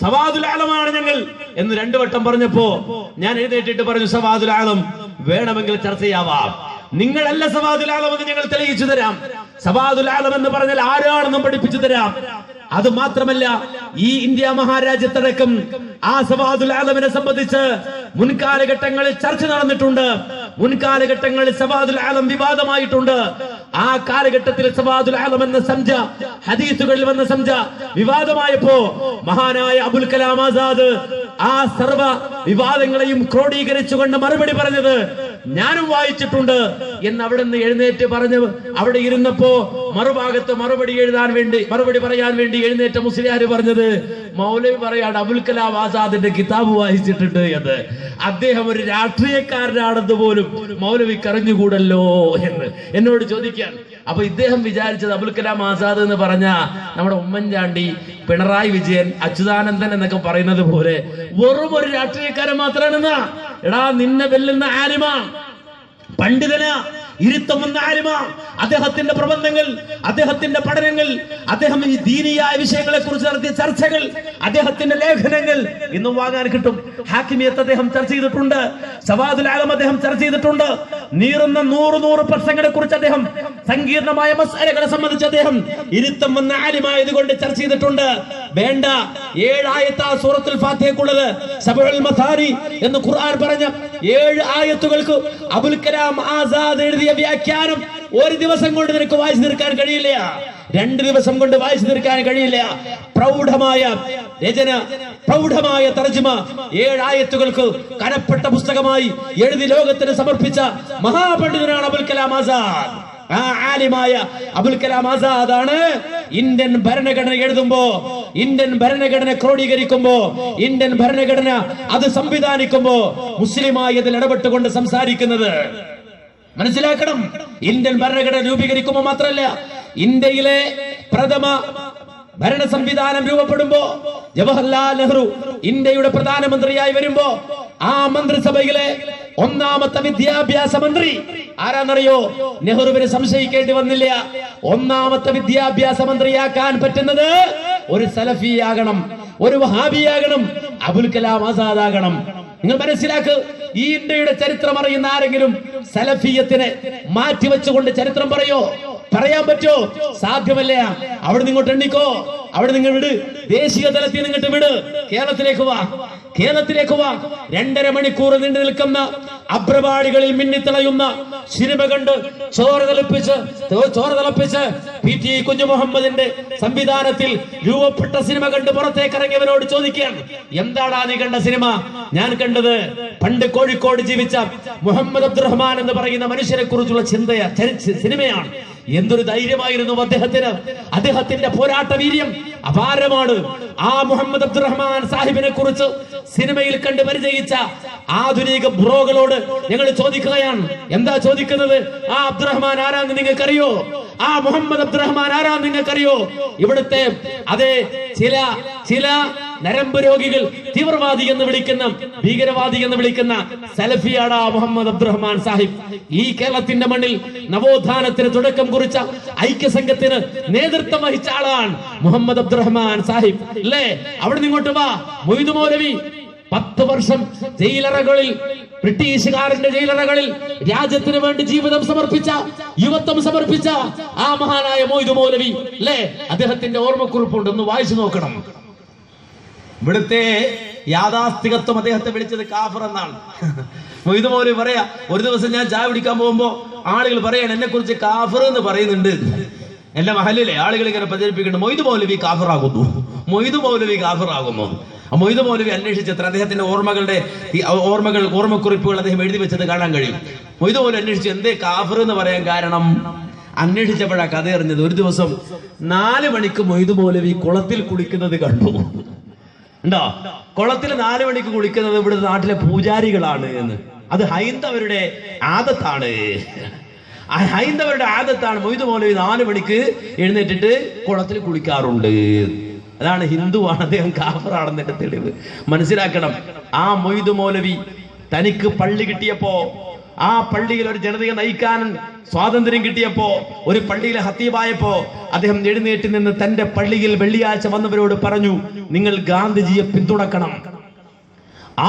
സവാദുൽ ആദമാണ് ഞങ്ങൾ എന്ന് 2 വട്ടം പറഞ്ഞപ്പോ ഞാൻ എഴുന്നേറ്റിട്ട് പറഞ്ഞു, സവാദുൽ ആദം വേണമെങ്കിൽ ചർച്ച ചെയ്യാവാം, നിങ്ങളല്ല സവാദുൽ ആദം എന്ന് ഞങ്ങൾ തെളിയിച്ചു തരാം. സവാദുൽ ആദം എന്ന് പറഞ്ഞാൽ ആരാണെന്നും പഠിപ്പിച്ചു തരാം. അത് മാത്രമല്ല, ഈ ഇന്ത്യ മഹാരാജ്യത്തടക്കം ആ സവാദുൽ ആദമിനെ സംബന്ധിച്ച് മുൻകാലഘട്ടങ്ങളിൽ ചർച്ച നടന്നിട്ടുണ്ട്. മുൻകാലഘട്ടങ്ങളിൽ സവാദുൽ ആദം വിവാദമായിട്ടുണ്ട്. ആ കാലഘട്ടത്തിൽ സവാദുൽ ആലം എന്ന സംജ ഹദീസുകളിൽ വന്ന സംജ വിവാദമായപ്പോ മഹാനായ അബുൽ കലാം ആസാദ് ആ സർവ വിവാദങ്ങളെയും ക്രോഡീകരിച്ചുകൊണ്ട് മറുപടി പറഞ്ഞത് ഞാനും വായിച്ചിട്ടുണ്ട് എന്ന് അവിടെ നിന്ന് എഴുന്നേറ്റ് പറഞ്ഞു. അവിടെ ഇരുന്നപ്പോ മറുഭാഗത്ത് മറുപടി പറയാൻ വേണ്ടി എഴുന്നേറ്റ മുസ്ലിയാർ പറഞ്ഞത് മൗലവി പറയാണ് അബുൽ കലാം ആസാദിന്റെ കിതാബ് വായിച്ചിട്ടുണ്ട് എന്ന്. അദ്ദേഹം ഒരു രാഷ്ട്രീയക്കാരനാണെന്ന് പോലും മൗലവിക്ക് അറിഞ്ഞുകൂടല്ലോ എന്ന് എന്നോട് ചോദിക്കാൻ. അപ്പൊ ഇദ്ദേഹം വിചാരിച്ചത് അബുൽ കലാം ആസാദ് എന്ന് പറഞ്ഞ നമ്മുടെ ഉമ്മൻചാണ്ടി, പിണറായി വിജയൻ, അച്യുതാനന്ദൻ എന്നൊക്കെ പറയുന്നത് പോലെ വെറും ഒരു രാഷ്ട്രീയക്കാരൻ മാത്രമാണെന്നാ. എടാ, നിന്നെ വെല്ലുന്ന ആലിമ, പണ്ഡിതന, ഇരുത്തം വന്ന ആലിമ, അദ്ദേഹത്തിന്റെ പ്രബന്ധങ്ങൾ, അദ്ദേഹത്തിന്റെ പഠനങ്ങൾ, അദ്ദേഹം ഈ ദീനിയായ വിഷയങ്ങളെ കുറിച്ച് നടത്തിയ ചർച്ചകൾ, അദ്ദേഹത്തിന്റെ ലേഖനങ്ങൾ ഇന്നും വാങ്ങാൻ കിട്ടും. ഹാക്കിമിയത്ത് അദ്ദേഹം ചർച്ച ചെയ്തിട്ടുണ്ട്, സവാദുൽ ആലം അദ്ദേഹം ചർച്ച ചെയ്തിട്ടുണ്ട്. നീറുന്ന 100 പ്രശ്നങ്ങളെ കുറിച്ച് അദ്ദേഹം, സങ്കീർണമായ മസ്അലകളെ സംബന്ധിച്ച് അദ്ദേഹം ഇരുത്തം വന്ന ആലിമായതുകൊണ്ട് ചർച്ച ചെയ്തിട്ടുണ്ട്. വേണ്ട 7 ആയത്താ സൂറത്തുൽ ഫാത്തിഹയ്ക്കുള്ളത്. സബഉൽ മസാരി എന്ന് ഖുർആൻ പറഞ്ഞ 7 ആയത്തുകൾക്ക് അബുൽ കലാം ആസാദ് എഴുതിയ വ്യാഖ്യാനം ഒരു ദിവസം കൊണ്ട് നിനക്ക് വായിച്ചു തീർക്കാൻ കഴിയില്ല, 2 ദിവസം കൊണ്ട് വായിച്ചു തീർക്കാൻ കഴിയില്ല. പ്രൗഢമായ രചന, പ്രൗഢമായ തർജ്ജമ 7 ആയത്തുകൾക്ക് കനപ്പെട്ട പുസ്തകമായി എഴുതി ലോകത്തിന് സമർപ്പിച്ച മഹാപണ്ഡിതനാണ് അബുൽ കലാം ആസാദ്. ആ ആലിമായ അബുൽ കലാം ആസാദാണ് ഇന്ത്യൻ ഭരണഘടന എഴുതുമ്പോ, ഇന്ത്യൻ ഭരണഘടന ക്രോഡീകരിക്കുമ്പോ, ഇന്ത്യൻ ഭരണഘടന അത് സംവിധാനിക്കുമ്പോ മുസ്ലിമായി അതിൽ ഇടപെട്ടുകൊണ്ട് സംസാരിക്കുന്നത്. മനസ്സിലാക്കണം. ഇന്ത്യൻ ഭരണഘടന രൂപീകരിക്കുമ്പോൾ മാത്രമല്ല, ഇന്ത്യയിലെ പ്രഥമ ഭരണ സംവിധാനം രൂപപ്പെടുമ്പോ ജവഹർലാൽ നെഹ്റു ഇന്ത്യയുടെ പ്രധാനമന്ത്രിയായി വരുമ്പോ ആ മന്ത്രിസഭയിലെ 1ാമത്തെ വിദ്യാഭ്യാസ മന്ത്രി ആരാന്നറിയോ? നെഹ്റുവിനെ സംശയിക്കേണ്ടി വന്നില്ല. 1ാമത്തെ വിദ്യാഭ്യാസ മന്ത്രിയാക്കാൻ പറ്റുന്നത് ഒരു സലഫിയാകണം, ഒരു വഹാബിയാകണം, അബുൽ കലാം ആസാദ് ആകണം. നിങ്ങൾ മനസ്സിലാക്ക്. ഈ ഇന്ത്യയുടെ ചരിത്രം അറിയുന്ന ആരെങ്കിലും സലഫിയത്തിനെ മാറ്റിവെച്ചുകൊണ്ട് ചരിത്രം പറയാൻ പറ്റോ? സാധ്യമല്ല. അവിടെ നിങ്ങോട്ട് എണ്ണിക്കോ, അവിടെ നിങ്ങൾ വിട്, ദേശീയ തലത്തിൽ നിങ്ങോട്ട് വിട്, കേരളത്തിലേക്ക് വാ. 2.5 മണിക്കൂർ നീണ്ടു നിൽക്കുന്ന അഭ്രപാടികളിൽ മിന്നിത്തിളയുന്ന സിനിമ കണ്ട് ചോര തിളപ്പിച്ച് PT കുഞ്ഞു മുഹമ്മദിന്റെ സംവിധാനത്തിൽ രൂപപ്പെട്ട സിനിമ കണ്ട് പുറത്തേക്ക് ഇറങ്ങിയവനോട് ചോദിക്കാൻ, എന്താടാ നീ കണ്ട സിനിമ? ഞാൻ കണ്ടത് പണ്ട് കോഴിക്കോട് ജീവിച്ച മുഹമ്മദ് അബ്ദുറഹ്മാൻ എന്ന് പറയുന്ന മനുഷ്യനെ കുറിച്ചുള്ള സിനിമയാണ്. എന്തൊരു ധൈര്യമായിരുന്നു അദ്ദേഹത്തിന്! അദ്ദേഹത്തിന്റെ പോരാട്ട വീര്യം അപാരമാണ്. ആ മുഹമ്മദ് അബ്ദുറഹ്മാൻ സാഹിബിനെ കുറിച്ച് സിനിമയിൽ കണ്ട് പരിചയിച്ച ആധുനിക ബ്രോകളോട് ഞങ്ങൾ ചോദിക്കുകയാണ്. എന്താ ചോദിക്കുന്നത്? ആ അബ്ദുറഹ്മാൻ ആരാന്ന് നിങ്ങൾക്കറിയോ? ആ മുഹമ്മദ് അബ്ദുറഹ്മാൻ ആരാന്ന് നിങ്ങൾക്കറിയോ? ഇവിടുത്തെ അതേ ചില നരമ്പ് രോഗികൾ തീവ്രവാദി എന്ന് വിളിക്കുന്ന, ഭീകരവാദി എന്ന് വിളിക്കുന്ന സലഫിയാടാ മുഹമ്മദ് അബ്ദുറഹ്മാൻ സാഹിബ്. ഈ കേരളത്തിന്റെ മണ്ണിൽ നവോത്ഥാനത്തിന് തുടക്കം കുറിച്ച ഐക്യസംഘത്തിന് നേതൃത്വം വഹിച്ച ആളാണ് മുഹമ്മദ് അബ്ദുറഹ്മാൻ സാഹിബ്, അല്ലേ? അവിടെ നിങ്ങോട്ട് വാ. മൊയ്തു മൗലവി 10 വർഷം ജയിലറകളിൽ, ബ്രിട്ടീഷുകാരന്റെ ജയിലറകളിൽ രാജ്യത്തിന് വേണ്ടി ജീവിതം സമർപ്പിച്ച, യുവത്വം സമർപ്പിച്ച ആ മഹാനായ മൊയ്തു മൗലവി, അല്ലേ? അദ്ദേഹത്തിന്റെ ഓർമ്മക്കുറിപ്പുണ്ട്, ഒന്ന് വായിച്ചു നോക്കണം. ഇവിടുത്തെ യാഥാസ്ഥികത്വം അദ്ദേഹത്തെ വിളിച്ചത് കാഫർ എന്നാണ്. മൊയ്തു മൗലവി പറയാ, ഒരു ദിവസം ഞാൻ ചായ കുടിക്കാൻ പോകുമ്പോ ആളുകൾ പറയാണ് എന്നെ കുറിച്ച് കാഫർ എന്ന് പറയുന്നുണ്ട്. എന്റെ മഹലിലെ ആളുകൾ ഇങ്ങനെ പ്രചരിപ്പിക്കുന്നുണ്ട്, മൊയ്തു മൗലവി കാഫറാകുന്നു, മൊയ്തു മൗലവി കാഫറാകുന്നു. മൊയ്തു മൗലവി അന്വേഷിച്ചത്ര അദ്ദേഹത്തിന്റെ ഓർമ്മക്കുറിപ്പുകൾ അദ്ദേഹം എഴുതി വെച്ചത് കാണാൻ കഴിയും. മൊയ്തു മൗലവി അന്വേഷിച്ചു എന്തേ കാഫർ എന്ന് പറയാൻ കാരണം. അന്വേഷിച്ചപ്പോഴാ കഥ അറിഞ്ഞത്. ഒരു ദിവസം 4 മണിക്ക് മൊയ്തു മൗലവി കുളത്തിൽ കുളിക്കുന്നത് കണ്ടു. ഉണ്ടോ? കുളത്തിൽ 4 മണിക്ക് കുളിക്കുന്നത് ഇവിടുത്തെ നാട്ടിലെ പൂജാരികളാണ് എന്ന്. അത് ഹൈന്ദവരുടെ ആദത്താണ്. ഹൈന്ദവരുടെ ആദത്താണ്. മൊയ്തു മൗലവി 4 മണിക്ക് എഴുന്നേറ്റിട്ട് കുളത്തിൽ കുളിക്കാറുണ്ട്. അതാണ് ഹിന്ദുവാണ്, അദ്ദേഹം കാഫറാണെന്നതിന്റെ തെളിവ്. മനസ്സിലാക്കണം. ആ മൊയ്തു മൗലവി തനിക്ക് പള്ളി കിട്ടിയപ്പോ, ആ പള്ളിയിൽ ഒരു ജനതയെ നയിക്കാൻ സ്വാതന്ത്ര്യം കിട്ടിയപ്പോ, ഒരു പള്ളിയിലെ ഹത്തീബായപ്പോ അദ്ദേഹം എഴുന്നേറ്റ് നിന്ന് തന്റെ പള്ളിയിൽ വെള്ളിയാഴ്ച വന്നവരോട് പറഞ്ഞു, നിങ്ങൾ ഗാന്ധിജിയെ പിന്തുണക്കണം,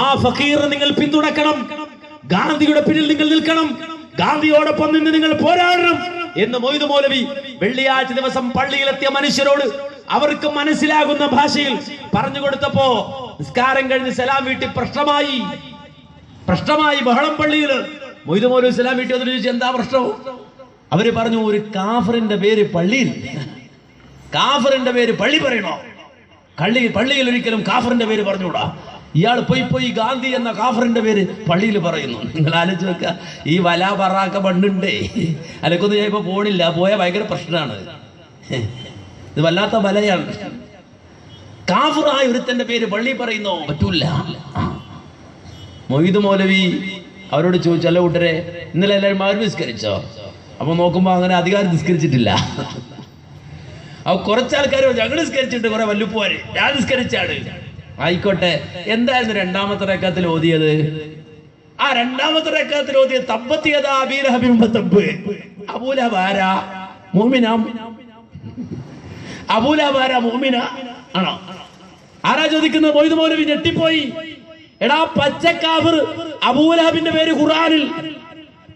ആ ഫക്കീർ നിങ്ങൾ പിന്തുണക്കണം, ഗാന്ധിയുടെ പിന്നിൽ നിങ്ങൾ നിൽക്കണം, ഗാന്ധിയോടൊപ്പം നിന്ന് നിങ്ങൾ പോരാടണം എന്ന് മൊയ്തു മൗലവി വെള്ളിയാഴ്ച ദിവസം പള്ളിയിലെത്തിയ മനുഷ്യരോട് അവർക്ക് മനസ്സിലാകുന്ന ഭാഷയിൽ പറഞ്ഞു കൊടുത്തപ്പോ നിസ്കാരം കഴിഞ്ഞ് സലാം വീട്ടി പ്രശ്നമായി ബഹളം പള്ളിയിൽ. മൊയ്തു മൗലവി സലാം വീട്ടി വന്നിട്ട് ചോദിച്ചു, എന്താ പ്രശ്നം? അവര് പറഞ്ഞു, ഒരു കാഫറിന്റെ പേര് പള്ളിയിൽ, കാഫറിന്റെ പേര് പള്ളി പറയണോ? പള്ളിയിൽ ഒരിക്കലും കാഫറിന്റെ പേര് പറഞ്ഞുകൂടാ. ഇയാൾ പോയി ഗാന്ധി എന്ന കാഫറിന്റെ പേര് പള്ളിയിൽ പറയുന്നു. നിങ്ങൾ ആലോചിച്ച് വെക്ക, ഈ വല പറക്ക പണ്ടുണ്ടേ, അലക്കൊന്നും ഞാൻ ഇപ്പൊ പോണില്ല, പോയ ഭയങ്കര പ്രശ്നമാണ്. ഇത് വല്ലാത്ത വലയാണ്. കാഫിറായ ഒരുത്തന്റെ പേര് പള്ളി പറയുന്നോ? പറ്റൂല. മൊയ്ത് മൗലവി അവരോട് ചോദിച്ചു, അല്ല കൂട്ടരെ, ഇന്നലെ എല്ലാവരും മഗ്‌രിബ് നിസ്കരിച്ചോ? അപ്പൊ നോക്കുമ്പോ അങ്ങനെ അധികാരം നിസ്കരിച്ചിട്ടില്ല. അപ്പൊ കുറച്ചാൾക്കാർ ഞങ്ങൾ നിസ്കരിച്ചിട്ട്, കുറെ വല്ലുപ്പോര് ഞാൻ നിസ്കരിച്ചാണ്. ആയിക്കോട്ടെ, എന്തായിരുന്നു രണ്ടാമത്തെ റക്അത്തിൽ ഓതിയത്? ആ രണ്ടാമത്തെ റക്അത്തിൽ ഓതിയത് തബ്ബത് യദാ അബീ ലഹബിൻ വതബ്ബ്. അബൂലഹബ് ആരാ? മുഅ്മിനാ? അബൂലഹബ് ആരാ? മുഅ്മിനാ ആണോ? ആരാ ചോദിക്കുന്നത്? മൊയ്ത് മൗലവി ഞെട്ടിപ്പോയി. എടാ, പച്ചക്കാഫിർ അബൂലഹബിന്റെ പേര് ഖുർആനിൽ,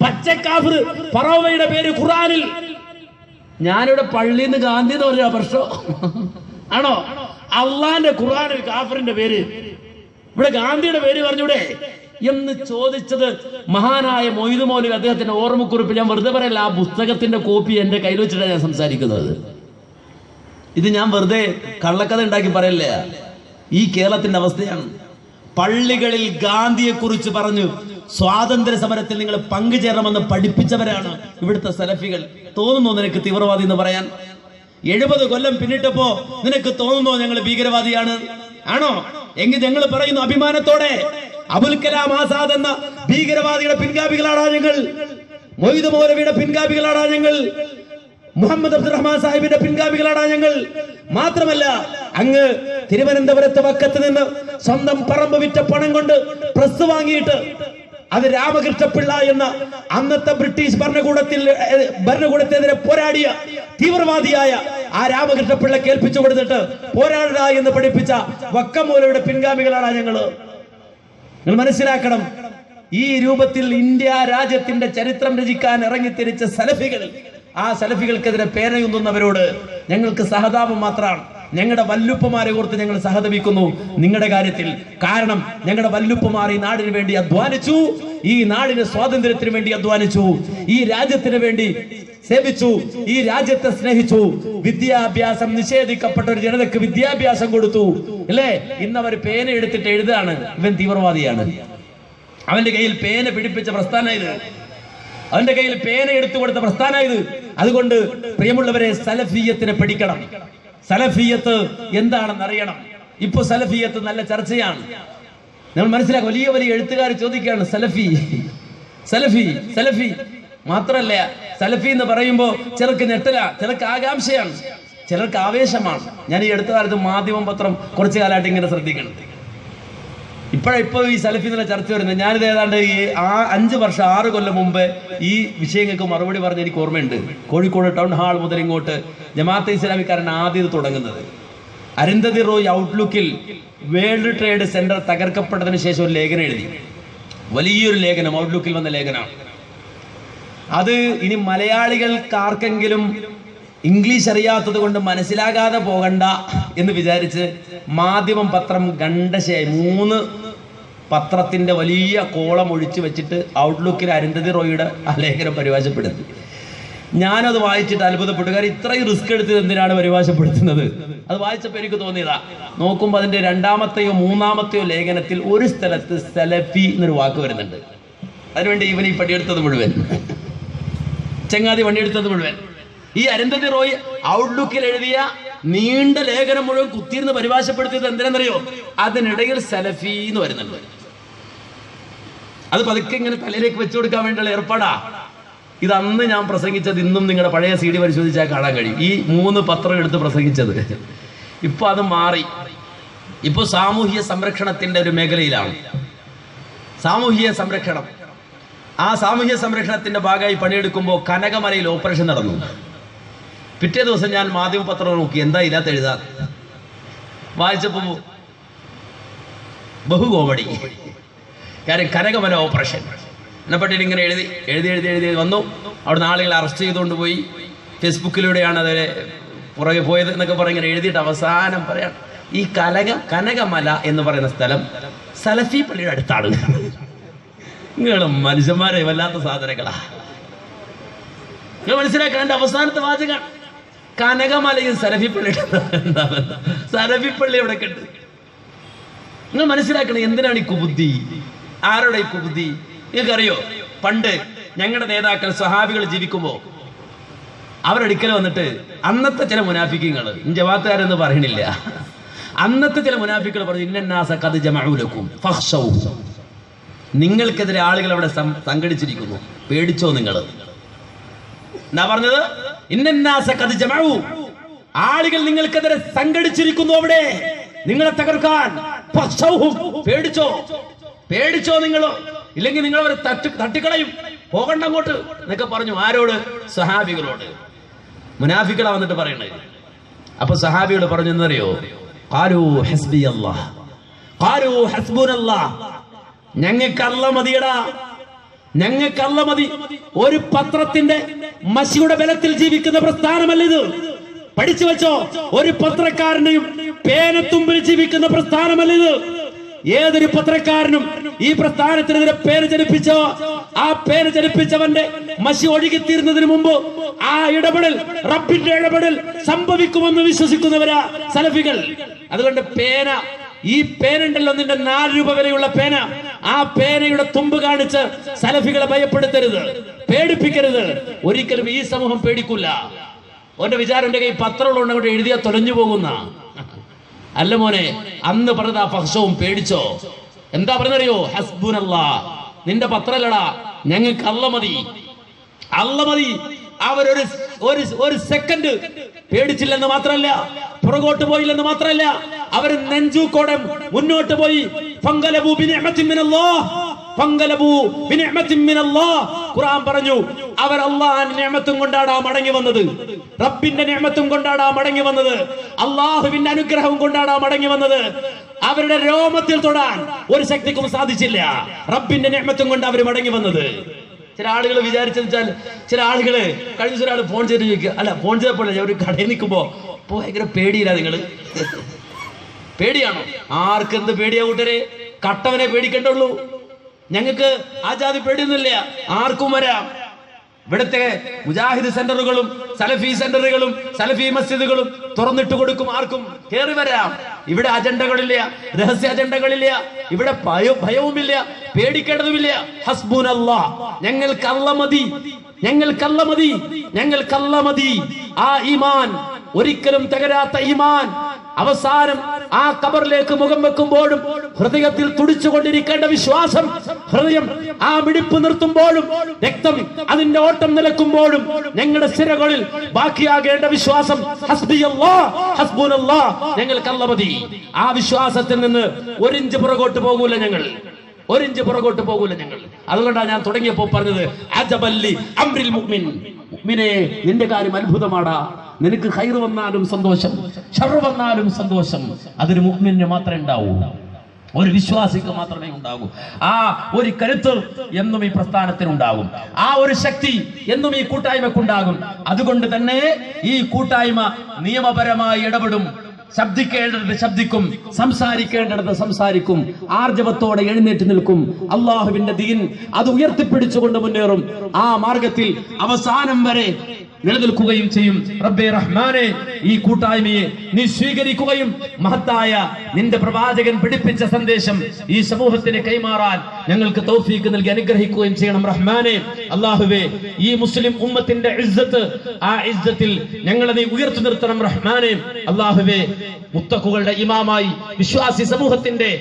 പച്ചക്കാഫിർ ഫറോവയുടെ പേര് ഖുർആനിൽ. ഞാനിവിടെ പള്ളിയിൽ നിന്ന് ഗാന്ധി എന്ന് പറഞ്ഞ പ്രശ്നം ആണോ? അള്ളാന്റെ ഖുർആനിൽ കാഫിറിന്റെ പേര്, ഇവിടെ ഗാന്ധിയുടെ പേര് പറഞ്ഞൂടെ എന്ന് ചോദിച്ചത് മഹാനായ മൊയ്ത് മൗലവി. അദ്ദേഹത്തിന്റെ ഓർമ്മക്കുറിപ്പ് ഞാൻ വെറുതെ പറയല്ല, ആ പുസ്തകത്തിന്റെ കോപ്പി എന്റെ കയ്യിൽ വെച്ചിട്ടാണ് ഞാൻ സംസാരിക്കുന്നത്. ഇത് ഞാൻ വെറുതെ കള്ളക്കഥ ഉണ്ടാക്കി പറയല്ല. ഈ കേരളത്തിന്റെ അവസ്ഥയാണ്. പള്ളികളിൽ ഗാന്ധിയെ കുറിച്ച് പറഞ്ഞു സ്വാതന്ത്ര്യ സമരത്തിൽ നിങ്ങൾ പങ്കുചേരണമെന്ന് പഠിപ്പിച്ചവരാണ് ഇവിടുത്തെ സലഫികൾ. തോന്നുന്നു നിനക്ക് തീവ്രവാദി എന്ന് പറയാൻ? 70 കൊല്ലം പിന്നിട്ടപ്പോ നിനക്ക് തോന്നുന്നോ ഞങ്ങൾ ഭീകരവാദിയാണ്? ആണോ? എങ്കിൽ ഞങ്ങൾ പറയുന്നു അഭിമാനത്തോടെ, അബുൽ കലാം ആസാദ് എന്ന ഭീകരവാദിയുടെ പിൻഗാമികളാണ് ഞങ്ങൾ, മൊയ്ത് മൗലവിയുടെ പിൻഗാമികളാണ് ഞങ്ങൾ, മുഹമ്മദ് അബ്ദുറഹ്മാൻ സാഹിബിന്റെ പിൻഗാമികളാണ് ഞങ്ങൾ. മാത്രമല്ല, അങ്ങ് തിരുവനന്തപുരത്ത് വക്കത്ത് നിന്ന് സ്വന്തം പറമ്പ് വിറ്റ പണം കൊണ്ട് പ്രസ് വാങ്ങിയിട്ട് അത് രാമകൃഷ്ണപിള്ള എന്ന അന്നത്തെ ബ്രിട്ടീഷ് ഭരണകൂടത്തിനെതിരെ പോരാടിയ തീവ്രവാദിയായ ആ രാമകൃഷ്ണപിള്ള കേൾപ്പിച്ചു കൊടുത്തിട്ട് പോരാടുക എന്ന് പഠിപ്പിച്ച വക്കമൂലയുടെ പിൻഗാമികളാണ് ഞങ്ങള്. നിങ്ങൾ മനസ്സിലാക്കണം, ഈ രൂപത്തിൽ ഇന്ത്യ രാജ്യത്തിന്റെ ചരിത്രം രചിക്കാൻ ഇറങ്ങിത്തിരിച്ച സലഫികൾ, ആ സലഫികൾക്കെതിരെ പേനയുന്നവരോട് ഞങ്ങൾക്ക് സഹതാപം മാത്രമാണ്. ഞങ്ങളുടെ വല്ലുപ്പമാരെ ഓർത്ത് ഞങ്ങൾ സഹതപിക്കുന്നു നിങ്ങളുടെ കാര്യത്തിൽ. കാരണം ഞങ്ങളുടെ വല്ലുപ്പമാർ ഈ നാടിന് വേണ്ടി അധ്വാനിച്ചു, ഈ നാടിന് സ്വാതന്ത്ര്യത്തിന് വേണ്ടി അധ്വാനിച്ചു, ഈ രാജ്യത്തിന് വേണ്ടി സേവിച്ചു, ഈ രാജ്യത്തെ സ്നേഹിച്ചു. വിദ്യാഭ്യാസം നിഷേധിക്കപ്പെട്ട ഒരു ജനതയ്ക്ക് വിദ്യാഭ്യാസം കൊടുത്തു, അല്ലേ? ഇന്നവർ പേന എടുത്തിട്ട് എഴുതാണ് ഇവൻ തീവ്രവാദിയാണ്. അവന്റെ കയ്യിൽ പേന പിടിപ്പിച്ച പ്രസ്ഥാനം ഇത്, അവന്റെ കയ്യിൽ പേന എടുത്തു കൊടുത്ത പ്രസ്ഥാനം ഇത്. അതുകൊണ്ട് പ്രിയമുള്ളവരെ, സലഫിയത്തിനെ പഠിക്കണം. സലഫിയത്ത് എന്താണെന്ന് അറിയണം. ഇപ്പൊ സലഫിയത്ത് നല്ല ചർച്ചയാണ്. നമ്മൾ മനസ്സിലാക്കുക, വലിയ വലിയ എഴുത്തുകാർ ചോദിക്കുകയാണ് സലഫി സലഫി സലഫി. മാത്രല്ല, സലഫി എന്ന് പറയുമ്പോ ചിലർക്ക് ഞെട്ടല, ചിലർക്ക് ആകാംക്ഷയാണ്, ചിലർക്ക് ആവേശമാണ്. ഞാൻ ഈ അടുത്ത കാലത്ത് മാധ്യമം പത്രം കുറച്ചു കാലമായിട്ട് ഇങ്ങനെ ശ്രദ്ധിക്കണം. ഇപ്പൊ ഈ സലഫി എന്നുള്ള ചർച്ച വരുന്നത്. ഞാനിത് ഏതാണ്ട് ഈ 5 വർഷം 6 കൊല്ലം മുമ്പ് ഈ വിഷയങ്ങൾക്ക് മറുപടി പറഞ്ഞ് എനിക്ക് ഓർമ്മയുണ്ട്. കോഴിക്കോട് ടൗൺ ഹാൾ മുതൽ ഇങ്ങോട്ട് ജമാഅത്തെ ഇസ്ലാമിക്കാരൻ ആദ്യം തുടങ്ങുന്നത്. അരുന്ധതി റോയ് ഔട്ട്ലുക്കിൽ വേൾഡ് ട്രേഡ് സെന്റർ തകർക്കപ്പെട്ടതിന് ശേഷം ഒരു ലേഖനം എഴുതി. വലിയൊരു ലേഖനം, ഔട്ട്ലുക്കിൽ വന്ന ലേഖനമാണ്. അത് ഇനി മലയാളികൾക്കാർക്കെങ്കിലും ഇംഗ്ലീഷ് അറിയാത്തത് കൊണ്ട് മനസ്സിലാകാതെ പോകണ്ട എന്ന് വിചാരിച്ച് മാധ്യമം പത്രം ഗണ്ടശയായി 3 പത്രത്തിന്റെ വലിയ കോളം ഒഴിച്ചു വെച്ചിട്ട് ഔട്ട്ലുക്കിൽ അരുന്ധതി റോയിയുടെ ആ ലേഖനം പരിഭാഷപ്പെടുത്തി. ഞാനത് വായിച്ചിട്ട് അത്ഭുതപ്പെട്ടു. കാരണം ഇത്രയും റിസ്ക് എടുത്തത് എന്തിനാണ് പരിഭാഷപ്പെടുത്തുന്നത്? അത് വായിച്ചപ്പോൾ എനിക്ക് തോന്നിയതാ. നോക്കുമ്പോൾ അതിന്റെ 2ാമത്തെയോ 3ാമത്തെയോ ലേഖനത്തിൽ ഒരു സ്ഥലത്ത് സലഫി എന്നൊരു വാക്ക് വരുന്നുണ്ട്. അതിനുവേണ്ടി ഇവൻ ഈ പണിയെടുത്തത് മുഴുവൻ, ചങ്ങാതി പണിയെടുത്തത് മുഴുവൻ. ഈ അരുന്ധതി റോയ് ഔട്ട്ലുക്കിൽ എഴുതിയ നീണ്ട ലേഖനം മുഴുവൻ കുത്തിയിരുന്ന് പരിഭാഷപ്പെടുത്തിയത് എന്തിനെന്നറിയോ? അതിനിടയിൽ സലഫി എന്ന് വരുന്നുണ്ട്. അത് പതുക്കെ ഇങ്ങനെ തലയിലേക്ക് വെച്ചു കൊടുക്കാൻ വേണ്ടിയുള്ള ഏർപ്പാടാ. ഇത് അന്ന് ഞാൻ പ്രസംഗിച്ചത് ഇന്നും നിങ്ങളുടെ പഴയ CD പരിശോധിച്ചാൽ കാണാൻ കഴിയും. ഈ 3 പത്രം എടുത്ത് പ്രസംഗിച്ചത്. ഇപ്പൊ അത് മാറി. ഇപ്പൊ സാമൂഹ്യ സംരക്ഷണത്തിന്റെ ഒരു മേഖലയിലാണ്. സാമൂഹ്യ സംരക്ഷണം. ആ സാമൂഹ്യ സംരക്ഷണത്തിന്റെ ഭാഗമായി പണിയെടുക്കുമ്പോൾ കനകമലയിൽ ഓപ്പറേഷൻ നടന്നു. പിറ്റേ ദിവസം ഞാൻ മാധ്യമപത്രം നോക്കി, എന്താ ഇതിനകത്ത് എഴുതാൻ. വായിച്ചപ്പോൾ ബഹുകോമഡി. കാര്യം കനകമല ഓപ്പറേഷൻ എന്നെപ്പറ്റിയിട്ട് ഇങ്ങനെ എഴുതി വന്നു. അവിടുന്ന് ആളുകളെ അറസ്റ്റ് ചെയ്തുകൊണ്ട് പോയി. ഫേസ്ബുക്കിലൂടെയാണ് അതിലെ പുറകെ പോയത് എന്നൊക്കെ പറഞ്ഞ് ഇങ്ങനെ എഴുതിയിട്ട് അവസാനം പറയാം, ഈ കനകമല എന്ന് പറയുന്ന സ്ഥലം സലഫി പള്ളിയുടെ അടുത്താണ്. നിങ്ങളും മനുഷ്യന്മാരെ വല്ലാത്ത സാധനങ്ങളാ. നിങ്ങൾ മനസ്സിലാക്കണം. എന്റെ അവസാനത്തെ വാചകം കനകമലയും സലഫിപ്പള്ളി. സലഫിപ്പള്ളി എവിടെ കണ്ട്? നിങ്ങൾ മനസ്സിലാക്കണം എന്തിനാണ് ഈ കുബുദ്ധി? ആരുടെ ഈ കുബുദ്ധി? നിങ്ങൾക്കറിയോ, പണ്ട് ഞങ്ങളുടെ നേതാക്കൾ സ്വഹാബികൾ ജീവിക്കുമ്പോ അവരടുക്കൽ വന്നിട്ട് അന്നത്തെ ചില മുനാഫിക്കുകൾ, ജവാത്തുകാരെന്ന് പറയണില്ല, അന്നത്തെ ചില മുനാഫിക്കുകൾ പറഞ്ഞു, ഇന്നന്നാസ ഖദ് ജമഉ ലക്കും ഫഖ്ശൗഹു, നിങ്ങൾക്കെതിരെ ആളുകൾ അവിടെ സംഘടിച്ചിരിക്കുന്നു, പേടിച്ചോ നിങ്ങൾ. എന്താ പറഞ്ഞത്? ഇന്നന്നാസ ഖദ് ജമഉ, ആളുകൾ നിങ്ങൾക്കെതിരെ സംഘടിച്ചിരിക്കുന്നു, അവിടെ നിങ്ങളെ തകർക്കാൻ. ഫഖ്ശൗഹു, പേടിച്ചോ, പേടിച്ചോ നിങ്ങൾ, ഇല്ലെങ്കിൽ നിങ്ങൾ അവരെ തട്ടിക്കളയും, പോകണ്ട അങ്ങോട്ട് എന്നൊക്കെ പറഞ്ഞു. ആരോട്? സഹാബികളോട്. മുനാഫിക്കളാ വന്നിട്ട് പറയണത്. അപ്പൊ സഹാബികൾ പറഞ്ഞു എന്നറിയോ? ഖാലൂ ഹസ്ബിയല്ലാഹ്, ഖാലൂ ഹസ്ബുനല്ലാഹ്, ഞങ്ങൾക്ക് അല്ലാഹ് മതിയടാ, ഞങ്ങൾക്ക് അല്ലാഹ് മതി. ഒരു പത്രത്തിന്റെ മഷിയുടെ ബലത്തിൽ ജീവിക്കുന്ന പ്രസ്ഥാനമല്ല ഇത്, പഠിച്ചു വെച്ചോ. ഒരു പത്രക്കാരനെയും പേനത്തുമ്പിൽ ജീവിക്കുന്ന പ്രസ്ഥാനമല്ല ഇത്. ഏതൊരു പത്രക്കാരനും ഈ പ്രസ്ഥാനത്തിനെതിരെ പേര് ജനിപ്പിച്ചോ, ആ പേര് ജനിപ്പിച്ചവന്റെ മഷി ഒഴുകിത്തീരുന്നതിന് മുമ്പ് ആ ഇടപെടൽ, റബ്ബിന്റെ ഇടപെടൽ സംഭവിക്കുമെന്ന് വിശ്വസിക്കുന്നവരാ സലഫികൾ. അതുകൊണ്ട് പേന, ഈ പേനുണ്ടല്ലോ, നിന്റെ 4 രൂപ വിലയുള്ള പേന, ആ പേനയുടെ തുമ്പ് കാണിച്ച് സലഫികളെ ഭയപ്പെടുത്തരുത്, പേടിപ്പിക്കരുത്. ഒരിക്കലും ഈ സമൂഹം പേടിക്കൂല. ഓന്റെ വിചാരം എന്റെ കൈ പത്രമുള്ള കൊണ്ട് എഴുതിയാ തൊലഞ്ഞു പോകുന്ന അല്ല മോനെ. അന്ന് പറഞ്ഞതാ ഫഖ്ശവും, പേടിച്ചോ. എന്താ പറഞ്ഞറിയോ? ഹസ്ബുനല്ലാഹ്, നിന്റെ പത്രല്ലടാ, ഞങ്ങൾക്ക് അല്ലാഹ് മതി, അല്ലാഹ് മതി. അവരൊരു ഒരു സെക്കൻഡ് പേടിച്ചില്ലെന്ന് മാത്രമല്ല, പുറകോട്ട് പോയില്ലെന്ന് മാത്രമല്ല, അവർ നെഞ്ചൂക്കോടെ മുന്നോട്ട് പോയി. ഫംഗലബു ബിനിഅമത്തിൻ മിനല്ലാഹ്, ഫംഗലബു ബിനിഅമത്തിൻ മിനല്ലാഹ്. ഖുർആൻ പറഞ്ഞു, അവർ അല്ലാഹുവിന്റെ നിഅമത്തും കൊണ്ടാടാ മടങ്ങി വന്നത്, റബ്ബിന്റെ നിഅമത്തും കൊണ്ടാടാ മടങ്ങി വന്നത്, അല്ലാഹുവിന്റെ അനുഗ്രഹവും കൊണ്ടാടാ മടങ്ങി വന്നത്. അവരുടെ രോമത്തിൽ തൊടാൻ ഒരു ശക്തിക്കും സാധിച്ചില്ല, റബ്ബിന്റെ നിഅമത്തും കൊണ്ട് അവർ മടങ്ങി വന്നത്. ചില ആളുകൾ വിചാരിച്ചാൽ, ചില ആളുകള് കഴിഞ്ഞ ഒരാൾ ഫോൺ ചെയ്ത് ചോദിക്കുക, അല്ല ഫോൺ ചെയ്തപ്പോൾ ഒരു കടയിൽ നിൽക്കുമ്പോ ഭയങ്കര പേടിയില്ല. നിങ്ങള് പേടിയാണോ? ആർക്കെന്ത് പേടിയാ കൂട്ടരെ? കട്ടവനെ പേടിക്കണ്ടുള്ളൂ. ഞങ്ങൾക്ക് ആ ജാതി പേടിയൊന്നുമില്ല, ആർക്കും വരാം. ഇവിടുത്തെ മുജാഹിദ് സെന്ററുകളും സലഫി സെന്ററുകളും സലഫി മസ്ജിദുകളും തുറന്നിട്ട് കൊടുക്കും, ആർക്കും കയറി വരാം. ഇവിടെ അജണ്ടകളില്ല, രഹസ്യ അജണ്ടകളില്ല, ഇവിടെ ഭയവുമില്ല, പേടിക്കേണ്ടതുമില്ല. ഹസ്ബുനല്ലാഹ്, ഞങ്ങൾക്ക് അല്ലാഹ് മതി, ഞങ്ങൾക്ക് അല്ലാഹ് മതി, ഞങ്ങൾക്ക് അല്ലാഹ് മതി. ആ ഈമാൻ, ഒരിക്കലും തകരാത്ത ഈമാൻ, അവസാനം ആ ഖബറിലേക്ക് മുഖം വെക്കുമ്പോഴും ഹൃദയത്തിൽ തുടിച്ചുകൊണ്ടിരിക്കേണ്ട വിശ്വാസം, ഹൃദയം ആ മിടിപ്പ് നിർത്തുമ്പോഴും, രക്തം അതിന്റെ ഓട്ടം നിലക്കുമ്പോഴും ഞങ്ങളുടെ സിരകളിൽ ബാക്കിയാകേണ്ട വിശ്വാസം ഹസ്ബിയല്ലാഹ്, ഹസ്ബുനല്ലാഹ്, ഞങ്ങൾക്ക് അല്ലാഹ് മതി. ആ വിശ്വാസത്തിൽ നിന്ന് ഒരിഞ്ച് പുറകോട്ട് പോകൂല ഞങ്ങൾ, ഒരിഞ്ച് പുറകോട്ട് പോകൂല ഞങ്ങൾ. അതുകൊണ്ടാണ് ഞാൻ തുടങ്ങിയപ്പോൾ പറഞ്ഞത്, അജബല്ലി അംറിൽ മുഅ്മിൻ, മുഅ്മിനേ നിന്റെ കാര്യം അത്ഭുതമാടാ. നിനക്ക് ഖൈർ വന്നാലും സന്തോഷം, ശർറ് വന്നാലും സന്തോഷം. അതൊരു മുഅ്മിനിന് മാത്രമേ ഉണ്ടാവൂ, ഒരു വിശ്വാസിക്ക് മാത്രമേ ഉണ്ടാകൂ. ആ ഒരു കരുത്ത് എന്നും ഈ പ്രസ്ഥാനത്തിനുണ്ടാകും, ആ ഒരു ശക്തി എന്നും ഈ കൂട്ടായ്മക്കുണ്ടാകും. അതുകൊണ്ട് തന്നെ ഈ കൂട്ടായ്മ നിയമപരമായി ഇടപെടും, ശബ്ദിക്കേണ്ടത് ശബ്ദിക്കും, സംസാരിക്കേണ്ടത് സംസാരിക്കും, ആർജവത്തോടെ എഴുന്നേറ്റ് നിൽക്കും. അള്ളാഹുവിന്റെ ദീൻ അത് ഉയർത്തിപ്പിടിച്ചുകൊണ്ട് മുന്നേറും. ആ മാർഗത്തിൽ അവസാനം വരെ നിലനിൽക്കുകയും ചെയ്യും. റബ്ബേ റഹ്മാനെ, ഈ കൂട്ടായ്മയെ നീ സ്വീകരിക്കുകയും മഹത്തായ നിന്റെ പ്രവാചകൻ പഠിപ്പിച്ച സന്ദേശം ഈ സമൂഹത്തിന് കൈമാറാൻ ഞങ്ങൾക്ക് തൗഫീഖ് നൽകി അനുഗ്രഹിക്കുകയും ചെയ്യണം റഹ്മാനെ. അല്ലാഹുവേ, ഈ മുസ്ലിം ഉമ്മത്തിന്റെ ഇസ്സത്ത്, ആ ഇസ്സത്തിൽ ഞങ്ങളെ നീ ഉയർത്തി നിർത്തണം റഹ്മാനെ. അല്ലാഹുവേ, മുത്തഖുകളുടെ ഇമാമായി വിശ്വാസി സമൂഹത്തിന്റെ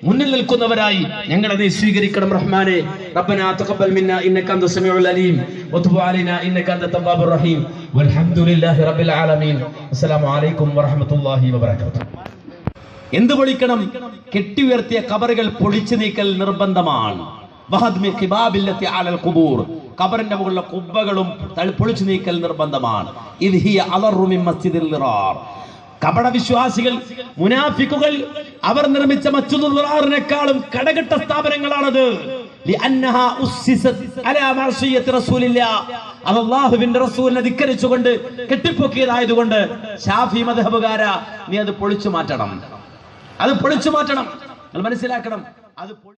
മുന്നിൽ നിൽക്കുന്നവരായി ഞങ്ങളെ നീ സ്വീകരിക്കണം റഹ്മാനെ. റബ്ബനാ തഖബ്ബൽ മിന്നാ ഇന്നക അൻത സമീഉൽ അലീം വതുബ് അലൈനാ ഇന്നക അൻത തവ്വാബുർ റഹീം വൽഹംദുലില്ലാഹി റബ്ബിൽ ആലമീൻ. അസ്സലാമു അലൈക്കും വറഹ്മത്തുള്ളാഹി വബറകാതുഹു. എന്ത് പൊളിക്കണം? കെട്ടി ഉയർത്തിയ ഖബറുകൾ പൊളിച്ചു നീക്കൽ നിർബന്ധമാണ്. വഹദ്മി ഖിബാബില്ലത്തി അലൽ ഖുബൂർ, ഖബറിന്റെ മുകളിലെ കുബ്ബകളും പൊളിച്ചു നീക്കൽ നിർബന്ധമാണ്. ഇദ് ഹിയ അളറു മിൻ മസ്ജിദിൽ ളിറാർ, കപട വിശ്വാസികൾ, മുനാഫിക്കുകൾ അവർ നിർമ്മിച്ച മസ്ജിദുൽ ളിറാറിനേക്കാളും കടകെട്ട സ്ഥാപനങ്ങളാണത്. ലിഅന്നഹാ ഉസ്സിസത് അലാ മഅസിയത്തി റസൂലില്ലാഹ്, അല്ലാഹുവിന്റെ റസൂലിനെ ധിക്കരിച്ചുകൊണ്ട് കെട്ടിപ്പൊക്കിയതായതുകൊണ്ട് ശാഫി മദ്ഹബുകാരാ, നീ അത് പൊളിച്ചു മാറ്റണം, അത് പൊളിച്ചു മാറ്റണം. നിങ്ങൾ മനസ്സിലാക്കണം, അത്